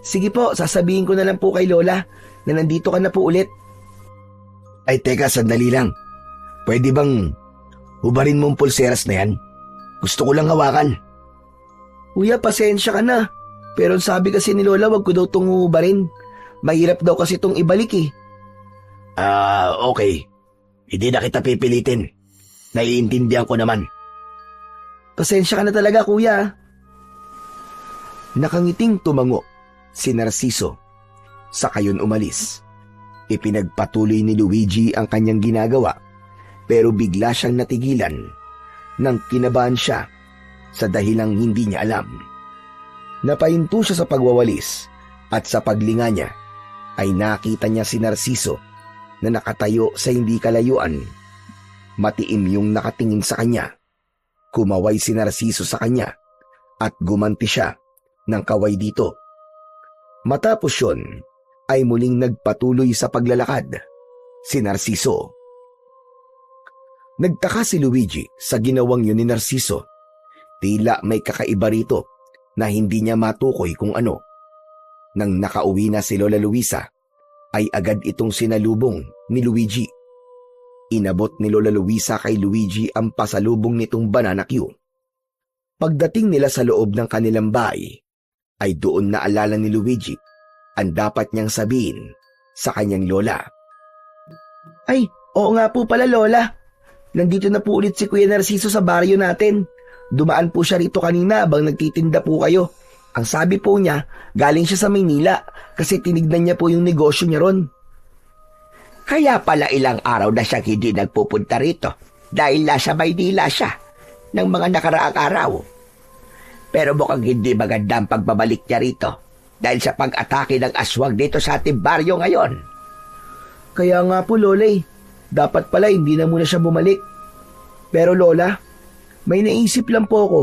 Sige po, sasabihin ko na lang po kay Lola na nandito ka na po ulit. Ay teka, sandali lang. Pwede bang hubarin mo ang pulseras na yan? Gusto ko lang hawakan. Kuya, pasensya ka na. Pero ang sabi kasi ni Lola, wag ko daw itong hubarin. Mahirap daw kasi itong ibalik eh. Okay. Hindi na kita pipilitin. Naiintindihan ko naman. Pasensya ka na talaga, kuya. Nakangiting tumango si Narciso. Saka yun umalis. Ipinagpatuloy ni Luigi ang kanyang ginagawa, pero bigla siyang natigilan nang kinabahan siya sa dahilang hindi niya alam. Napahinto siya sa pagwawalis at sa paglinga niya ay nakita niya si Narciso na nakatayo sa hindi kalayuan. Matiim yung nakatingin sa kanya. Kumaway si Narciso sa kanya at gumanti siya ng kaway dito. Matapos yun, ay muling nagpatuloy sa paglalakad si Narciso. Nagtaka si Luigi sa ginawang yun ni Narciso. Tila may kakaiba rito na hindi niya matukoy kung ano. Nang nakauwi na si Lola Luisa, ay agad itong sinalubong ni Luigi. Inabot ni Lola Luisa kay Luigi ang pasalubong nitong banana Q. Pagdating nila sa loob ng kanilang bahay, ay doon naalala ni Luigi ang dapat niyang sabihin sa kanyang lola. Ay, oo nga po pala Lola. Nandito na po ulit si Kuya Narciso sa baryo natin. Dumaan po siya rito kanina habang nagtitinda po kayo. Ang sabi po niya, galing siya sa Maynila kasi tinignan niya po yung negosyo niya ron. Kaya pala ilang araw na siyang hindi nagpupunta rito dahil nasa Maynila siya ng mga nakaraang araw. Pero mukhang hindi maganda ang pagbabalik niya rito dahil sa pag-atake ng aswang dito sa ating baryo ngayon. Kaya nga po Lola dapat pala hindi na muna siya bumalik. Pero Lola, may naisip lang po ako.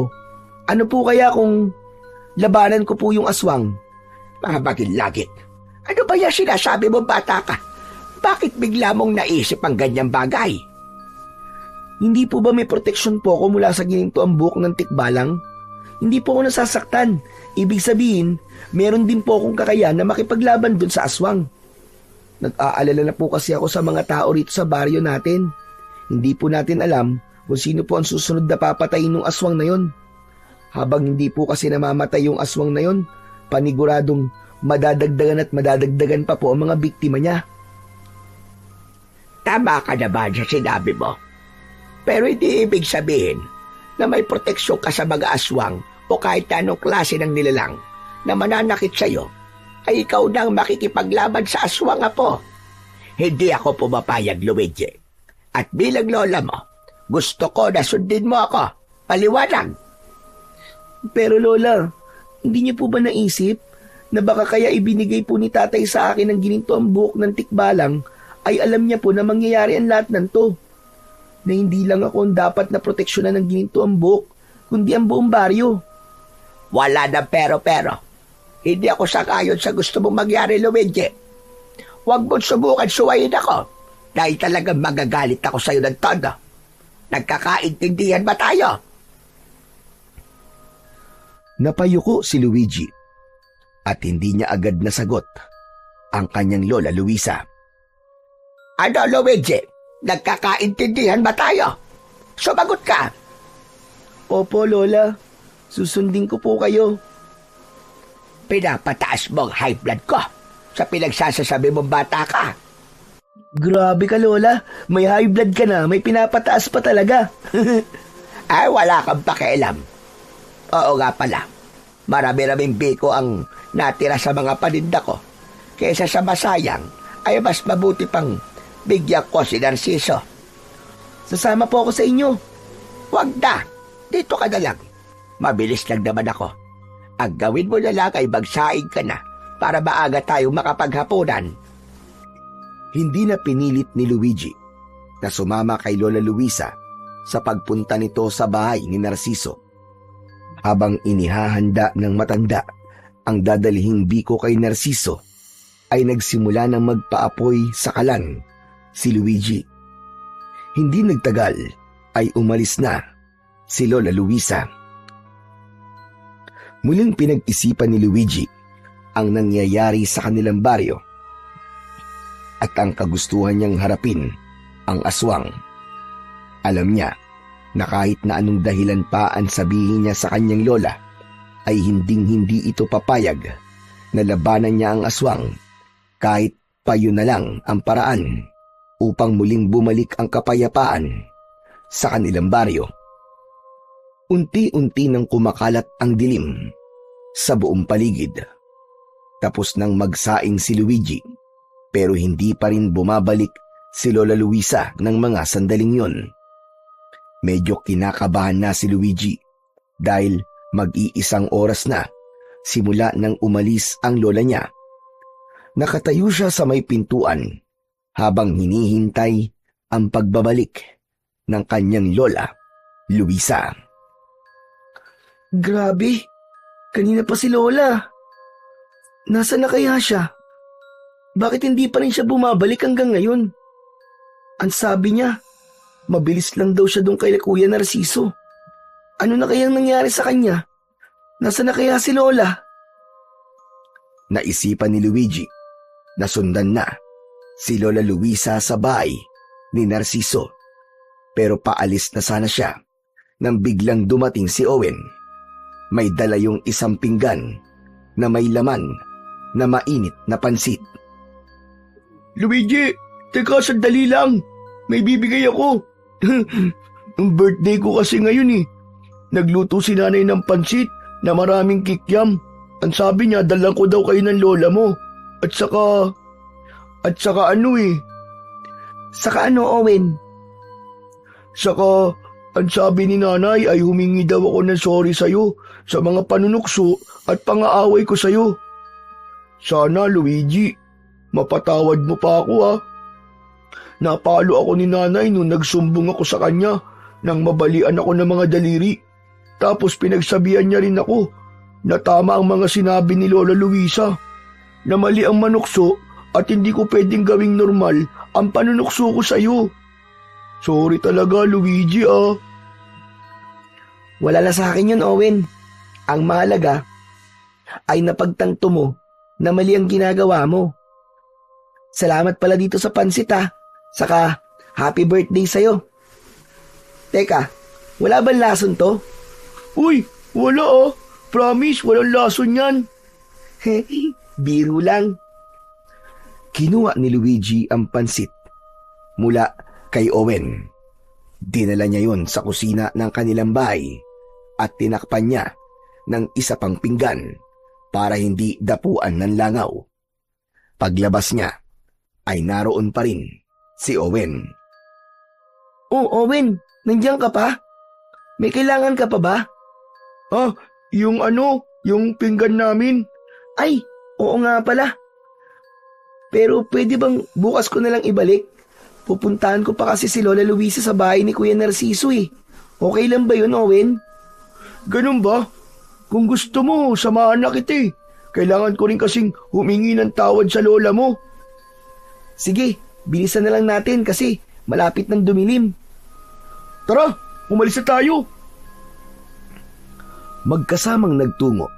Ano po kaya kung labanan ko po yung aswang? Mga bagil-lagit. Ano ba yung sinasabi mo, bata ka? Bakit bigla mong naisip ang ganyang bagay? Hindi po ba may proteksyon po ako mula sa gininto ang buhok ng tikbalang? Hindi po ako nasasaktan. Ibig sabihin, meron din po akong kakayahan na makipaglaban dun sa aswang. Nag-aalala na po kasi ako sa mga tao rito sa baryo natin. Hindi po natin alam kung sino po ang susunod na papatayin ng aswang na yon. Habang hindi po kasi namamatay yung aswang na yon, paniguradong madadagdagan at madadagdagan pa po ang mga biktima niya. Tama ka naman sa sinabi mo. Pero hindi ibig sabihin na may proteksyon ka sa mga aswang o kahit anong klase ng nilalang na mananakit sa'yo, ay ikaw nang makikipaglaban sa aswang, apo. Hindi ako pumapayag, Luigi. At bilang lola mo, gusto ko na sundin mo ako. Paliwanag. Pero Lola, hindi niyo po ba naisip na baka kaya ibinigay po ni tatay sa akin ang gininto ang buhok ng tikbalang ay alam niya po na mangyayari ang lahat ng to? Na hindi lang ako ang dapat na proteksyonan ng gininto ang buhok, kundi ang buong baryo. Wala na pero. Hindi ako sakayon sa gusto mong mangyari, Luigi. Huwag mo't subukan suwayin ako dahil talagang magagalit ako sa'yo ng todo. Nagkakaintindihan ba tayo? Napayuko si Luigi at hindi niya agad nasagot ang kanyang lola Luisa. Ano, Luigi? Nagkakaintindihan ba tayo? Sumagot ka. Opo, Lola. Susundin ko po kayo. Pinapataas mo ang high blood ko sa pinagsasasabi mong bata ka. Grabe ka, Lola. May high blood ka na, may pinapataas pa talaga. Ay, wala kang pakialam. Oo nga pala. Marami-raming biko ang natira sa mga paninda ko. Kaysa sa masayang, ay mas mabuti pang bigyan ko si Narciso. Sasama po ako sa inyo. Huwag na. Dito ka na lang. Mabilis lang naman ako. Ang gawin mo na lang ay magsaing ka na para maaga tayong makapaghapunan. Hindi na pinilit ni Luigi na sumama kay Lola Luisa sa pagpunta nito sa bahay ni Narciso. Habang inihahanda ng matanda ang dadalihing biko kay Narciso, ay nagsimula ng magpaapoy sa kalan si Luigi. Hindi nagtagal ay umalis na si Lola Luisa. Muling pinag-isipan ni Luigi ang nangyayari sa kanilang baryo at ang kagustuhan niyang harapin ang aswang. Alam niya na kahit na anong dahilan pa ang sabihin niya sa kanyang lola, ay hinding-hindi ito papayag na labanan niya ang aswang kahit payo na lang ang paraan upang muling bumalik ang kapayapaan sa kanilang baryo. Unti-unti nang kumakalat ang dilim sa buong paligid. Tapos nang magsaing si Luigi, pero hindi pa rin bumabalik si Lola Luisa ng mga sandaling yon. Medyo kinakabahan na si Luigi dahil mag-iisang oras na simula nang umalis ang lola niya. Nakatayo siya sa may pintuan habang hinihintay ang pagbabalik ng kanyang lola, Luisa. Grabe, kanina pa si Lola. Nasaan na kaya siya? Bakit hindi pa rin siya bumabalik hanggang ngayon? Ang sabi niya, mabilis lang daw siya doon kay Kuya Narciso. Ano na kayang nangyari sa kanya? Nasaan na kaya si Lola? Naisipan ni Luigi na sundan na si Lola Luisa sa bahay ni Narciso. Pero paalis na sana siya nang biglang dumating si Owen. May dala yung isang pinggan na may laman na mainit na pansit. Luigi, teka sandali lang. May bibigay ako. Ang birthday ko kasi ngayon eh. Nagluto si nanay ng pansit na maraming kikyam. Ang sabi niya, dalang ko daw kayo ng lola mo. At saka ano eh. Saka ano, Owen? Saka, ang sabi ni nanay ay humingi daw ako ng sorry sa'yo sa mga panunukso at pangaaway ko sa'yo. Sana, Luigi, mapatawad mo pa ako ha. Napalo ako ni nanay nung nagsumbong ako sa kanya nang mabalian ako ng mga daliri. Tapos pinagsabihan niya rin ako na tama ang mga sinabi ni Lola Luisa, na mali ang manukso at hindi ko pwedeng gawing normal ang panunukso ko sa'yo. Sorry talaga, Luigi ah. Wala na sa akin yun, Owen. Ang mahalaga ay napagtanto mo na mali ang ginagawa mo. Salamat pala dito sa pansit ha. Saka happy birthday sa'yo. Teka, wala bang lason to? Uy, wala ah. Promise, walang lason yan. Biro lang. Kinuha ni Luigi ang pansit mula kay Owen. Dinala niya yon sa kusina ng kanilang bahay at tinakpan niya ng isa pang pinggan para hindi dapuan ng langaw. Paglabas niya ay naroon pa rin si Owen. Oh, Owen, nandiyan ka pa? May kailangan ka pa ba? Yung pinggan namin. Ay, oo nga pala. Pero pwede bang bukas ko na lang ibalik? Pupuntahan ko pa kasi si Lola Luisa sa bahay ni Kuya Narciso eh. Okay lang ba yun, Owen? Ganun ba? Kung gusto mo, samahan na kita eh. Kailangan ko rin kasing humingi ng tawad sa lola mo. Sige, bilisan na lang natin kasi malapit ng dumilim. Tara, umalis na tayo. Magkasamang nagtungo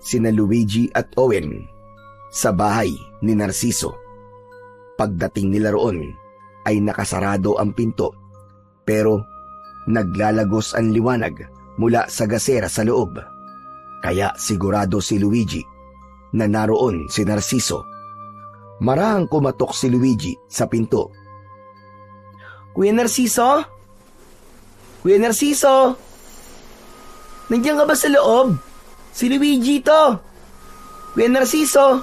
sina Luigi at Owen sa bahay ni Narciso. Pagdating nila roon ay nakasarado ang pinto pero naglalagos ang liwanag mula sa gasera sa loob. Kaya sigurado si Luigi na naroon si Narciso. Marahang kumatok si Luigi sa pinto. Kuya Narciso? Kuya Narciso? Nandiyan ka ba sa loob? Si Luigi to. Kuya Narciso?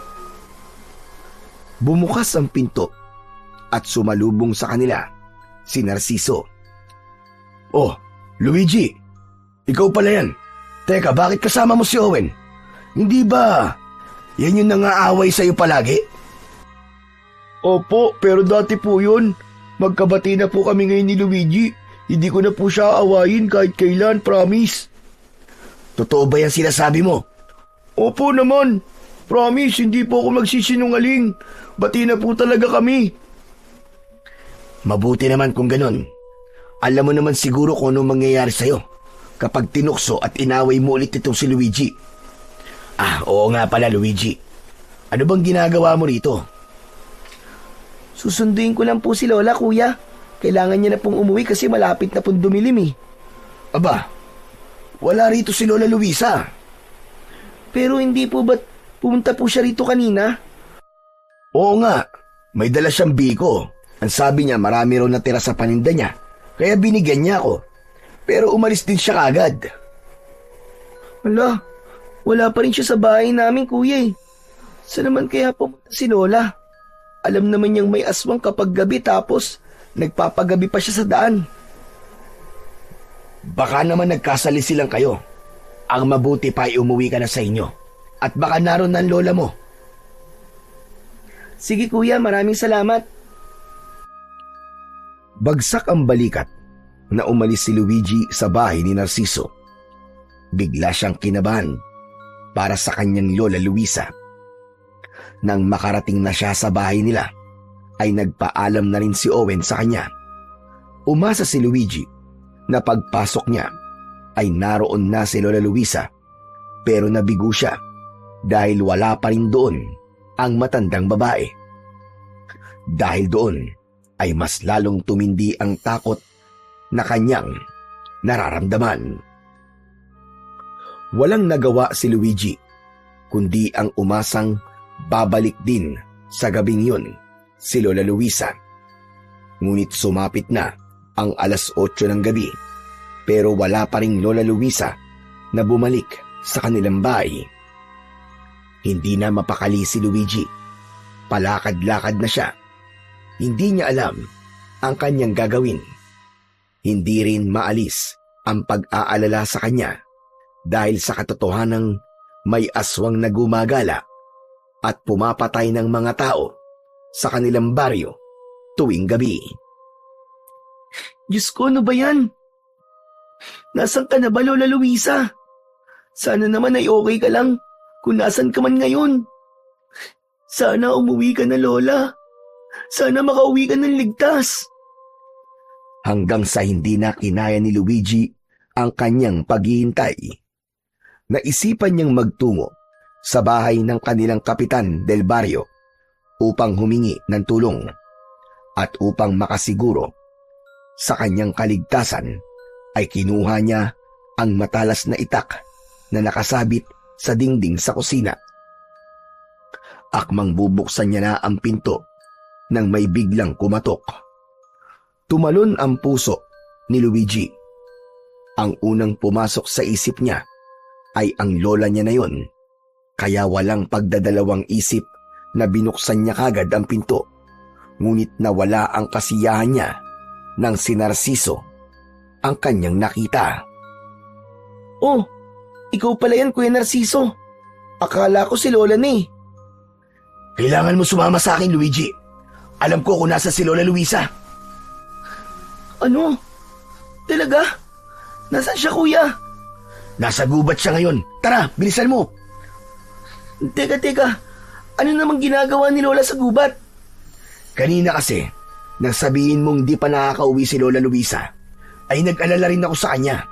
Bumukas ang pinto at sumalubong sa kanila si Narciso. Oh, Luigi, ikaw pala yan. Teka, bakit kasama mo si Owen? Hindi ba yan yung nangaaway sa'yo palagi? Opo, pero dati po yun. Magkabati na po kami ngayon ni Luigi. Hindi ko na po siya aawayin kahit kailan, promise. Totoo ba yan sinasabi mo? Opo naman. Promise, hindi po ako magsisinungaling. Bati na po talaga kami. Mabuti naman kung ganun. Alam mo naman siguro kung anong mangyayari sa'yo kapag tinukso at inaway mo ulit itong si Luigi. Oo nga pala, Luigi. Ano bang ginagawa mo rito? Susunduin ko lang po si Lola, Kuya. Kailangan niya na pong umuwi kasi malapit na pong dumilim eh. Aba, wala rito si Lola Luisa. Pero hindi po ba't pumunta po siya rito kanina? Oo nga, may dala siyang biko. Ang sabi niya marami raw natira sa paninda niya, kaya binigyan niya ako. Pero umalis din siya kagad. Wala pa rin siya sa bahay namin, kuya eh. Saan naman kaya pumunta si Lola? Alam naman niyang may aswang kapag gabi tapos nagpapagabi pa siya sa daan. Baka naman nagkasalisi lang kayo. Ang mabuti pa ay umuwi ka na sa inyo. At baka naroon ang lola mo. Sige kuya, maraming salamat. Bagsak ang balikat na umalis si Luigi sa bahay ni Narciso. Bigla siyang kinabahan para sa kanyang lola Luisa. Nang makarating na siya sa bahay nila, ay nagpaalam na rin si Owen sa kanya. Umasa si Luigi na pagpasok niya ay naroon na si Lola Luisa, pero nabigo siya dahil wala pa rin doon ang matandang babae. Dahil doon ay mas lalong tumindi ang takot na kanyang nararamdaman. Walang nagawa si Luigi kundi ang umasang babalik din sa gabing yun si Lola Luisa. Ngunit sumapit na ang 8:00 ng gabi, pero wala pa ring Lola Luisa na bumalik sa kanilang bahay. Hindi na mapakali si Luigi. Palakad-lakad na siya. Hindi niya alam ang kanyang gagawin. Hindi rin maalis ang pag-aalala sa kanya dahil sa katotohanang may aswang na gumagala at pumapatay ng mga tao sa kanilang baryo tuwing gabi. Diyos ko, ano ba yan? Nasaan ka na ba, Lola Luisa? Sana naman ay okay ka lang kung nasan ka man ngayon. Sana umuwi ka na, Lola. Sana makauwi ka ng ligtas. Hanggang sa hindi na kinaya ni Luigi ang kanyang paghihintay, naisipan niyang magtungo sa bahay ng kanilang kapitan del barrio upang humingi ng tulong at upang makasiguro sa kanyang kaligtasan ay kinuha niya ang matalas na itak na nakasabit sa dingding sa kusina. Akmang bubuksan niya na ang pinto nang may biglang kumatok. Tumalon ang puso ni Luigi. Ang unang pumasok sa isip niya ay ang lola niya na yon, kaya walang pagdadalawang isip na binuksan niya kagad ang pinto. Ngunit nawala ang kasiyahan niya nang si Narciso ang kanyang nakita. Oh, ikaw pala yan, Kuya Narciso. Akala ko si Lola na eh. Kailangan mo sumama sa akin, Luigi. Alam ko kung nasa si Lola Luisa. Ano? Talaga? Nasaan siya, Kuya? Nasa gubat siya ngayon. Tara, bilisan mo. Teka. Ano namang ginagawa ni Lola sa gubat? Kanina kasi, nang sabihin mong di pa nakakauwi si Lola Luisa, ay nag-alala rin ako sa kanya.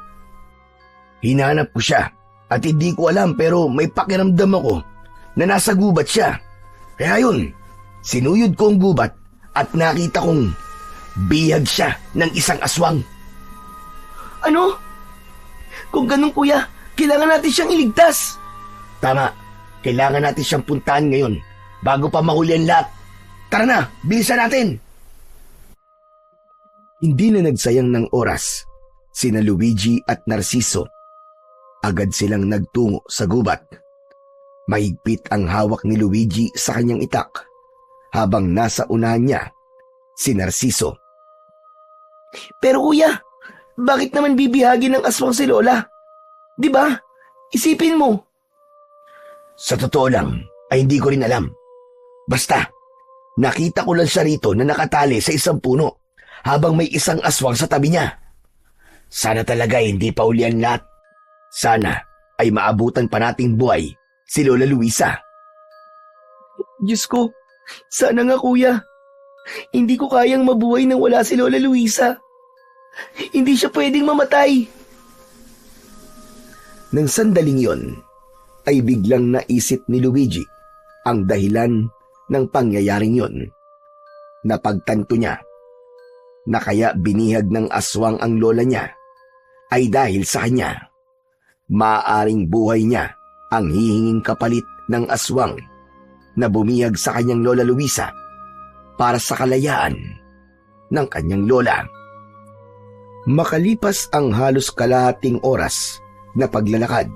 Hinanap ko siya at hindi ko alam pero may pakiramdam ako na nasa gubat siya. Kaya yun, sinuyod ko ang gubat at nakita kong bihag siya ng isang aswang. Ano? Kung ganun, Kuya, kailangan natin siyang iligtas. Tama, kailangan natin siyang puntahan ngayon bago pa mahuli ang lahat. Tara na, bilisan natin! Hindi na nagsayang ng oras, sina Luigi at Narciso. Agad silang nagtungo sa gubat. Mahigpit ang hawak ni Luigi sa kanyang itak, habang nasa unahan niya si Narciso. Pero Kuya, bakit naman bibihagin ng aswang si Lola? Di ba? Isipin mo. Sa totoo lang, ay hindi ko rin alam. Basta, nakita ko lang siya rito na nakatali sa isang puno habang may isang aswang sa tabi niya. Sana talaga hindi pa uli ang lahat. Sana ay maabutan pa nating buhay si Lola Luisa. Diyos ko, sana nga, Kuya. Hindi ko kayang mabuhay nang wala si Lola Luisa. Hindi siya pwedeng mamatay. Nang sandaling yon, ay biglang naisip ni Luigi ang dahilan ng pangyayaring yon. Napagtanto niya na kaya binihag ng aswang ang lola niya ay dahil sa kanya. Maaaring buhay niya ang hihinging kapalit ng aswang na bumiyag sa kanyang Lola Luisa para sa kalayaan ng kanyang lola. Makalipas ang halos kalahating oras na paglalakad,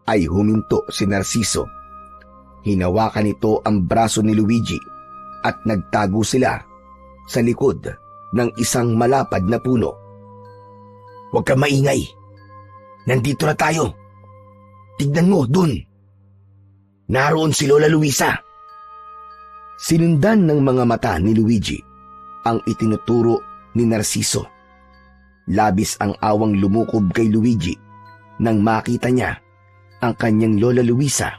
ay huminto si Narciso. Hinawakan nito ang braso ni Luigi at nagtago sila sa likod ng isang malapad na puno. "Huwag kang maingay. Nandito na tayo. Tignan mo, dun. Naroon si Lola Luisa." Sinundan ng mga mata ni Luigi ang itinuturo ni Narciso. Labis ang awang lumukob kay Luigi nang makita niya ang kanyang Lola Luisa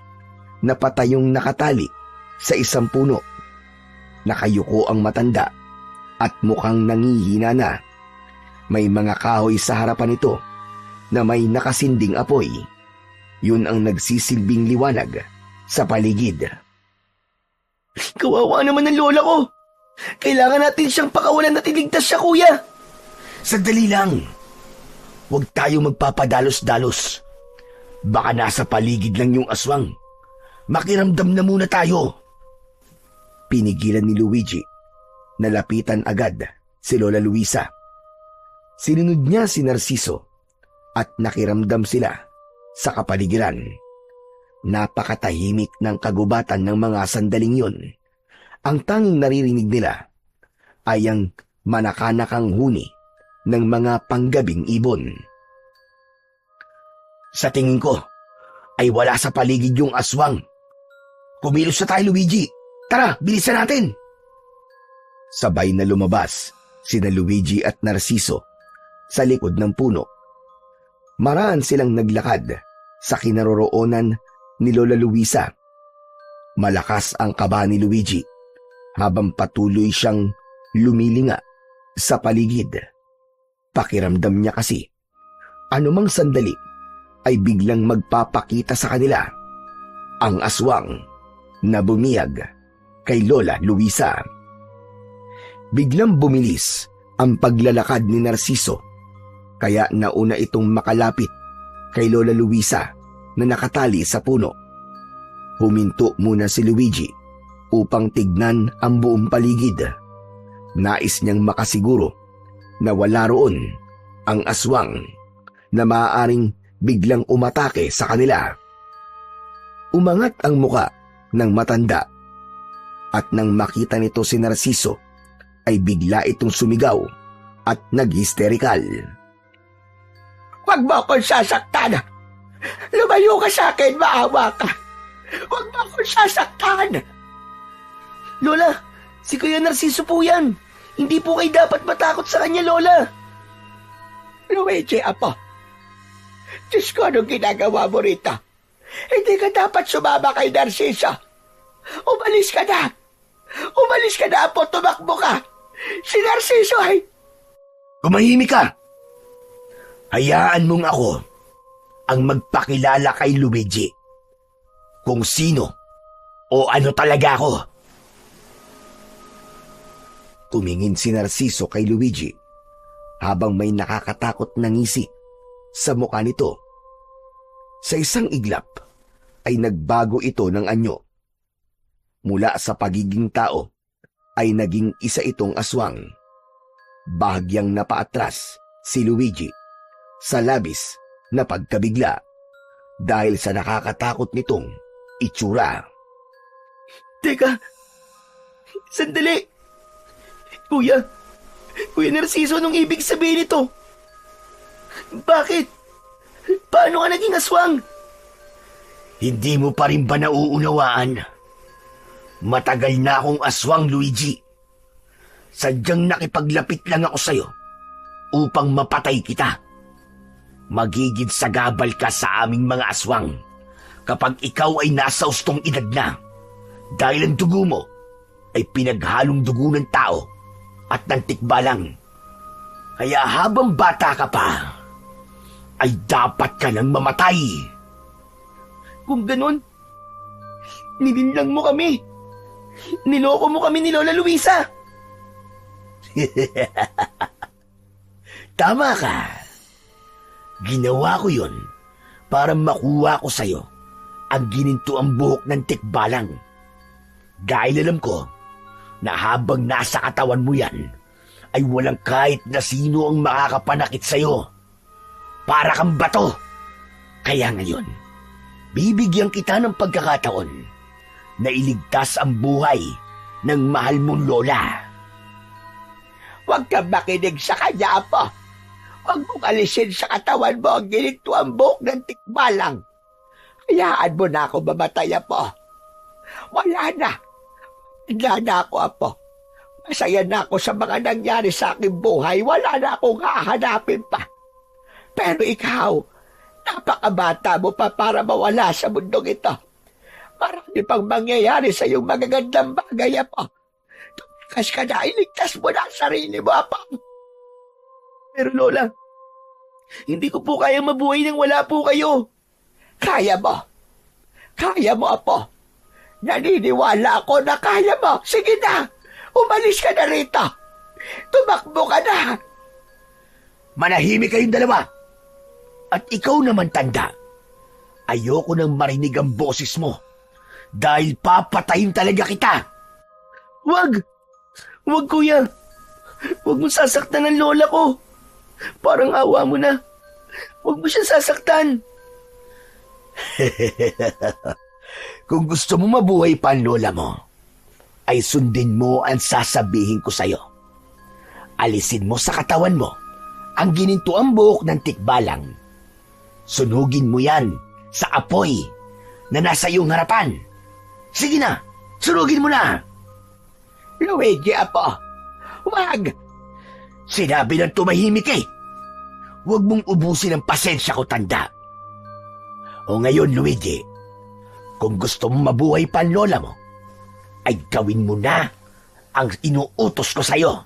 na patayong nakatali sa isang puno. Nakayuko ang matanda at mukhang nangihina na. May mga kahoy sa harapan nito na may nakasinding apoy. Yun ang nagsisilbing liwanag sa paligid. Kawawa naman ng lola ko. Kailangan natin siyang pakawalan at iligtas siya, kuya. Sandali lang. Huwag tayo magpapadalos-dalos. Baka nasa paligid lang yung aswang. Makiramdam na muna tayo. Pinigilan ni Luigi. Nalapitan agad si Lola Luisa. Sinunod niya si Narciso at nakiramdam sila sa kapaligiran. Napakatahimik ng kagubatan ng mga sandaling yun. Ang tanging naririnig nila ay ang manakanakang huni ng mga panggabing ibon. Sa tingin ko, ay wala sa paligid yung aswang. Kumilos na tayo, Luigi. Tara, bilisan natin. Sabay na lumabas sina Luigi at Narciso sa likod ng puno. Maraan silang naglakad sa kinaroroonan ni Lola Luisa. Malakas ang kaba ni Luigi habang patuloy siyang lumilinga sa paligid. Pakiramdam niya kasi, anumang sandali ay biglang magpapakita sa kanila ang aswang na bumiyag kay Lola Luisa. Biglang bumilis ang paglalakad ni Narciso, kaya nauna itong makalapit kay Lola Luisa na nakatali sa puno. Huminto muna si Luigi upang tignan ang buong paligid. Nais niyang makasiguro na wala roon ang aswang na maaaring biglang umatake sa kanila. Umangat ang muka ng matanda at nang makita nito si Narciso ay bigla itong sumigaw at nag-hysterikal. "Huwag mo akong sasaktan! Lumayo ka sa akin, maawa ka! Huwag mo akong sasaktan!" Lola, si Kuya Narciso po yan. Hindi po kayo dapat matakot sa kanya, Lola. Luigi, apo. Diyos ko, anong ginagawa mo rito? Hindi ka dapat sumama kay Narciso. Umalis ka na! Umalis ka na, apo! Tumakbo ka! Si Narciso ay... Tumahimik ka! Hayaan mong ako ang magpakilala kay Luigi kung sino o ano talaga ako. Tumingin si Narciso kay Luigi habang may nakakatakot na ngisi sa mukha nito. Sa isang iglap ay nagbago ito ng anyo. Mula sa pagiging tao ay naging isa itong aswang. Bahagyang napaatras si Luigi sa labis na pagkabigla dahil sa nakakatakot nitong itsura. Teka, sandali. Kuya Narciso, anong ibig sabihin nito? Bakit? Paano ka naging aswang? Hindi mo pa rin ba nauunawaan? Matagal na akong aswang, Luigi. Sadyang nakipaglapit lang ako sa'yo upang mapatay kita. Magiging sagabal ka sa aming mga aswang kapag ikaw ay nasa ustong edad na, dahil ang dugo mo ay pinaghalong dugo ng tao at ng tikbalang. Kaya habang bata ka pa, ay dapat ka nang mamatay. Kung ganun, nilinlang mo kami. Niloko mo kami ni Lola Luisa. Tama ka. Ginawa ko yun para makuha ko sa'yo ang gininto ang buhok ng tikbalang. Dahil alam ko na habang nasa katawan mo yan, ay walang kahit na sino ang makakapanakit sa'yo. Para kang bato. Kaya ngayon, bibigyan kita ng pagkakataon na iligtas ang buhay ng mahal mong lola. Huwag kang makinig sa kanya, Apo. Huwag mong alisin sa katawan mo ang gininto ang buhok ng tikbalang. Hayaan mo na ako mamatay, Apo. Wala na. Wala na ako, Apo. Masaya na ako sa mga nangyari sa aking buhay. Wala na akong hahanapin pa. Pero ikaw, napakabata mo pa para mawala sa mundong ito. Marami pang mangyayari sa iyong magagandang bagay, Apo. Tumakas ka na, iligtas mo na ang sarili mo, Apo. Pero Lola, hindi ko po kayang mabuhay nang wala po kayo. Kaya mo. Kaya mo, Apo. Naniniwala ako na kaya mo. Sige na, umalis ka na rito. Tumakbo ka na. Manahimik kayong dalawa. At ikaw naman, tanda. Ayoko nang marinig ang boses mo. Dahil papatayin talaga kita. Wag! Wag, kuya. Wag mo sasaktan ang lola ko. Parang awa mo na. Wag mo siya sasaktan. Kung gusto mo mabuhay pa ang lola mo, ay sundin mo ang sasabihin ko sa'yo. Alisin mo sa katawan mo ang ginintuang buhok ng tikbalang. Sunugin mo yan sa apoy na nasa iyong harapan. Sige na, sunugin mo na. Luigi, Apo, wag. Sinabi ng tumahimik eh. Huwag mong ubusin ang pasensya ko, tanda. O ngayon, Luigi, kung gusto mong mabuhay pa ang lola mo, ay gawin mo na ang inuutos ko sa'yo.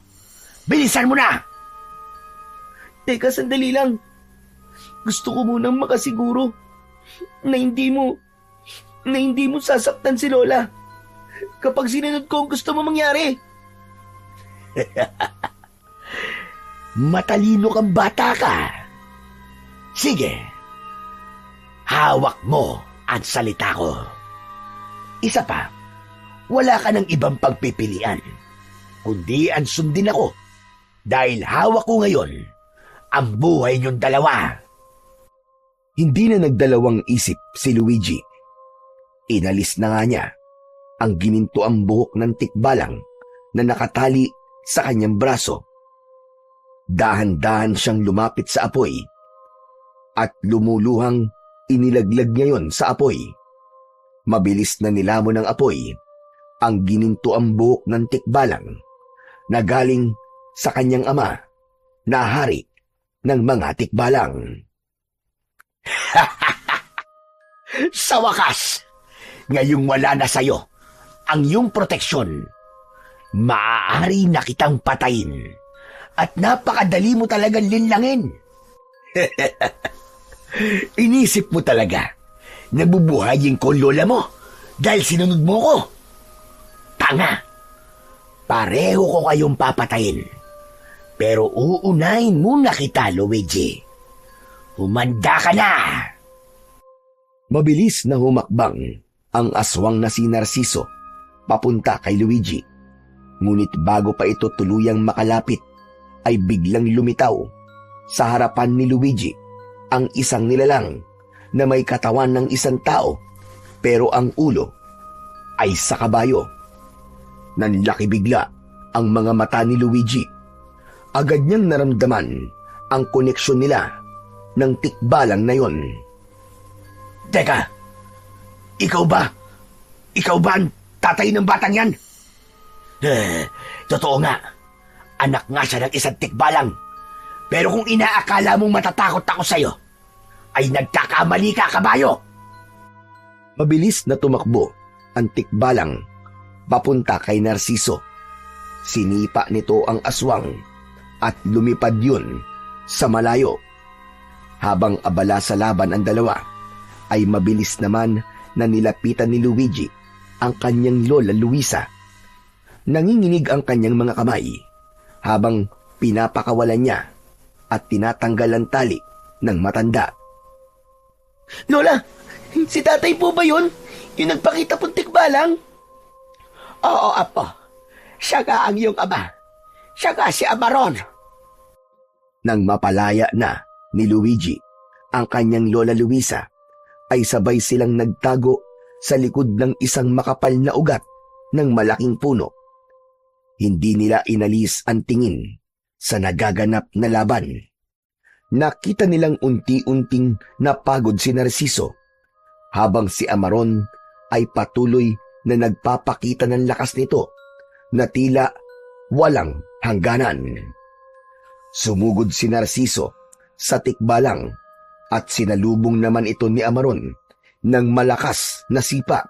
Bilisan mo na! Teka, sandali lang. Gusto ko munang makasiguro na hindi mo sasaktan si Lola kapag sinunod ko ang gusto mo mangyari. Matalino kang bata ka. Sige, hawak mo ang salita ko. Isa pa, wala ka ng ibang pagpipilian, kundi ang sundin ako dahil hawak ko ngayon ang buhay niyong dalawa. Hindi na nagdalawang isip si Luigi. Inalis na nga niya ang ginintuang buhok ng tikbalang na nakatali sa kanyang braso. Dahan-dahan siyang lumapit sa apoy at lumuluhang inilaglag niya yon sa apoy. Mabilis na nilamon ng apoy ang ginintuang buhok ng tikbalang na galing sa kanyang ama na hari ng mga tikbalang. Sa wakas, ngayong wala na sa'yo ang iyong proteksyon, maaari na kitang patayin at napakadali mo talagang linlangin. Inisip mo talaga na bubuhayin ko lola mo dahil sinunod mo ko. Tanga! Pareho ko kayong papatayin. Pero uunahin muna kita, Luigi. Humanda ka na! Mabilis na humakbang ang aswang na si Narciso papunta kay Luigi. Ngunit bago pa ito tuluyang makalapit, ay biglang lumitaw sa harapan ni Luigi ang isang nilalang na may katawan ng isang tao pero ang ulo ay sa kabayo. Nanlaki bigla ang mga mata ni Luigi. Agad niyang naramdaman ang koneksyon nila ng tikbalang na yon. Teka, ikaw ba? Ikaw ba ang tatay ng batang yan? Totoo nga. Anak nga siya ng isang tikbalang. Pero kung inaakala mong matatakot ako sa'yo, ay nagkakamali ka, kabayo. Mabilis na tumakbo ang tikbalang papunta kay Narciso. Sinipa nito ang aswang at lumipad yun sa malayo. Habang abala sa laban ang dalawa, ay mabilis naman na nilapitan ni Luigi ang kanyang lola Luisa. Nanginginig ang kanyang mga kamay habang pinapakawalan niya at tinatanggal ang tali ng matanda. Lola! Si tatay po ba yun? Yung nagpakita pong tikbalang? Oo, apo. Siya nga ang iyong ama. Siya nga si Amaron. Nang mapalaya na ni Luigi ang kanyang lola Luisa, ay sabay silang nagtago sa likod ng isang makapal na ugat ng malaking puno. Hindi nila inalis ang tingin sa nagaganap na laban. Nakita nilang unti-unting napagod si Narciso, habang si Amaron ay patuloy na nagpapakita ng lakas nito na tila walang hangganan. Sumugod si Narciso sa tikbalang at sinalubong naman ito ni Amaron ng malakas na sipa.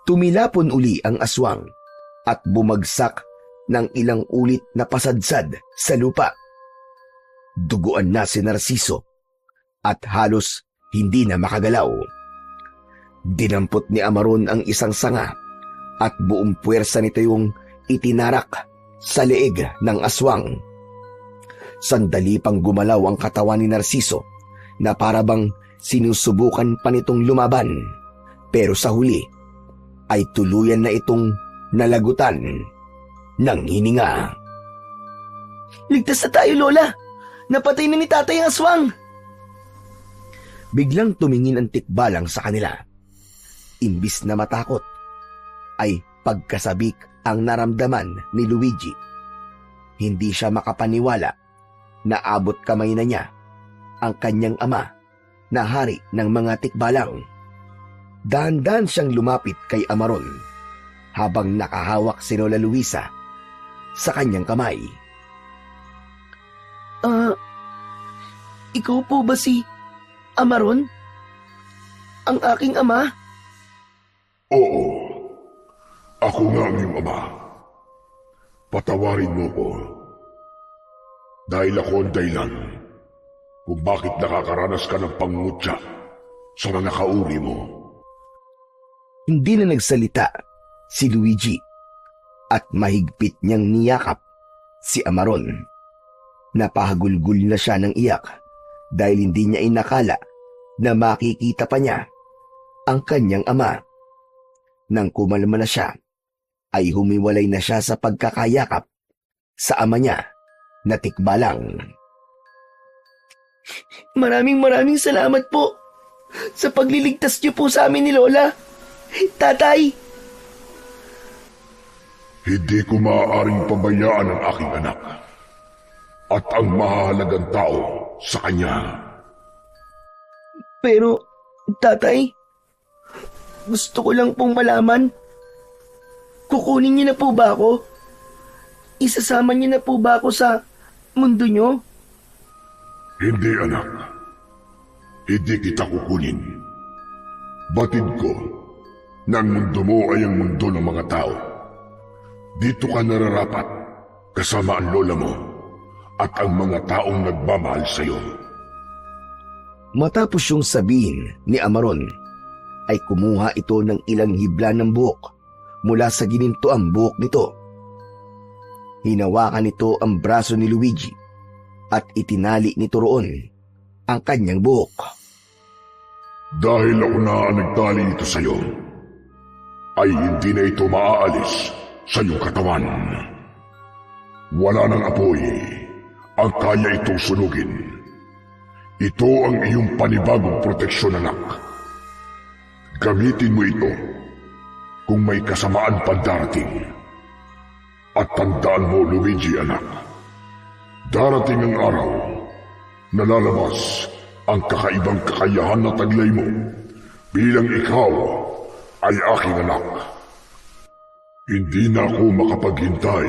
Tumilapon uli ang aswang at bumagsak ng ilang ulit na pasadsad sa lupa. Duguan na si Narciso at halos hindi na makagalaw. Dinampot ni Amaron ang isang sanga at buong puwersa nito yung itinarak sa leeg ng aswang. Sandali pang gumalaw ang katawan ni Narciso na parabang sinusubukan pa nitong lumaban, pero sa huli ay tuluyan na itong nalagutan ng hininga. Ligtas na tayo, Lola! Napatay na ni tatay ang aswang! Biglang tumingin ang tikbalang sa kanila. Imbis na matakot, ay pagkasabik ang naramdaman ni Luigi. Hindi siya makapaniwala na abot kamay na niya ang kanyang ama na hari ng mga tikbalang. Dahan-dahan siyang lumapit kay Amaron habang nakahawak si Lola Luisa sa kanyang kamay. Ikaw po ba si Amaron? Ang aking ama? Oo, ako nga ang iyong ama. Patawarin mo ko. Dahil ako ang dahilan kung bakit nakakaranas ka ng pangungutya sa mga kauri mo. Hindi na nagsalita si Luigi at mahigpit niyang niyakap si Amaron. Napahagulgul na siya ng iyak dahil hindi niya inakala na makikita pa niya ang kanyang ama. Nang kumalma na siya, ay humiwalay na siya sa pagkakayakap sa ama niya na tikbalang. Maraming salamat po sa pagliligtas niyo po sa amin ni Lola. Tatay! Hindi ko maaaring pabayaan ang aking anak at ang mahalagang tao sa kanya. Pero, tatay, gusto ko lang pong malaman, kukunin niyo na po ba ako? Isasama niyo na po ba ako sa mundo niyo? Hindi, anak. Hindi kita kukunin. Batid ko na ang mundo mo ay ang mundo ng mga tao. Dito ka nararapat kasama ang lola mo at ang mga taong nagmamahal sa iyo. Matapos yung sabihin ni Amaron, ay kumuha ito ng ilang hibla ng buhok mula sa ginintoang buhok nito. Hinawakan nito ang braso ni Luigi at itinali nito roon ang kanyang buhok. Dahil ako na ang nagtali ito sa iyo, ay hindi na ito maaalis sa iyong katawan. Wala nang apoy ang kaya itong sunugin. Ito ang iyong panibagong proteksyon, anak. Gamitin mo ito kung may kasamaan pa darating. At tandaan mo, Luigi, anak, darating ang araw na lalabas ang kakaibang kakayahan na taglay mo bilang ikaw ay aking anak. Hindi na ako makapaghintay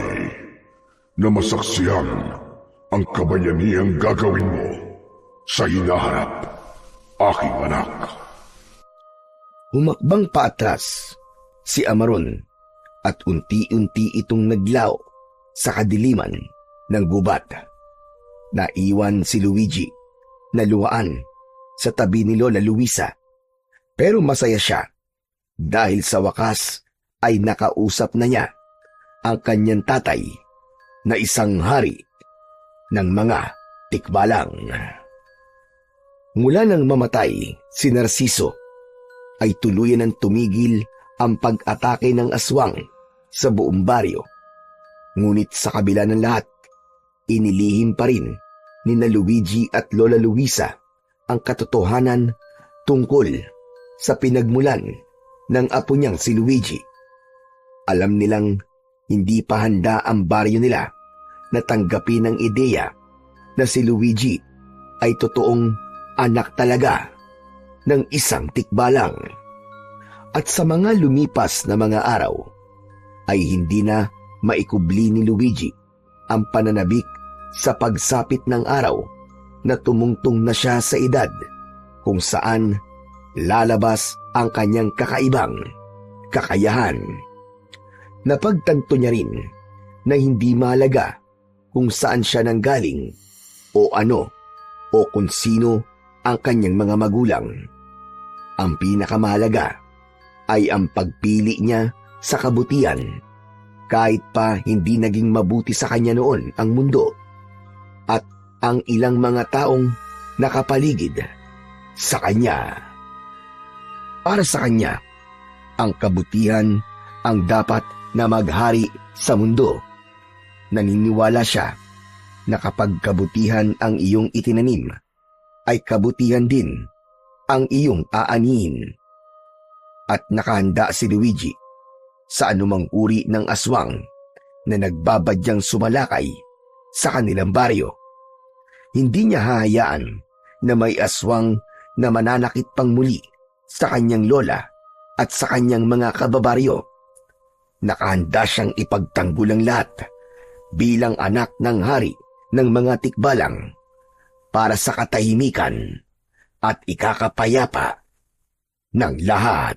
na masaksihan ang kabayanihang gagawin mo sa hinaharap, aking anak. Humakbang paatras si Amaron at unti-unti itong naglaw sa kadiliman ng gubat. Naiwan si Luigi na luwaan sa tabi ni Lola Luisa, pero masaya siya dahil sa wakas ay nakausap na niya ang kanyang tatay na isang hari ng mga tikbalang. Mula nang mamatay si Narciso ay tuluyan ng tumigil ang pag-atake ng aswang sa buong baryo. Ngunit sa kabila ng lahat, inilihim pa rin ni na Luigi at Lola Luisa ang katotohanan tungkol sa pinagmulan ng apo niyang si Luigi. Alam nilang hindi pa handa ang baryo nila na tanggapin ang ideya na si Luigi ay totoong anak talaga ng isang tikbalang. At sa mga lumipas na mga araw, ay hindi na maikubli ni Luigi ang pananabik sa pagsapit ng araw na tumungtong na siya sa edad kung saan lalabas ang kanyang kakaibang kakayahan. Napagtanto niya rin na hindi mahalaga kung saan siya nanggaling o ano o kung sino ang kanyang mga magulang. Ang pinakamahalaga ay ang pagpili niya sa kabutihan kahit pa hindi naging mabuti sa kanya noon ang mundo at ang ilang mga taong nakapaligid sa kanya. Para sa kanya, ang kabutihan ang dapat na maghari sa mundo. Naniniwala siya na kapag kabutihan ang iyong itinanim, ay kabutihan din ang iyong aanihin. At nakahanda si Luigi sa anumang uri ng aswang na nagbabadyang sumalakay sa kanilang baryo. Hindi niya hahayaan na may aswang na mananakit pang muli sa kanyang lola at sa kanyang mga kababaryo. Nakahanda siyang ipagtanggol ang lahat bilang anak ng hari ng mga tikbalang para sa katahimikan at ikakapayapa ng lahat.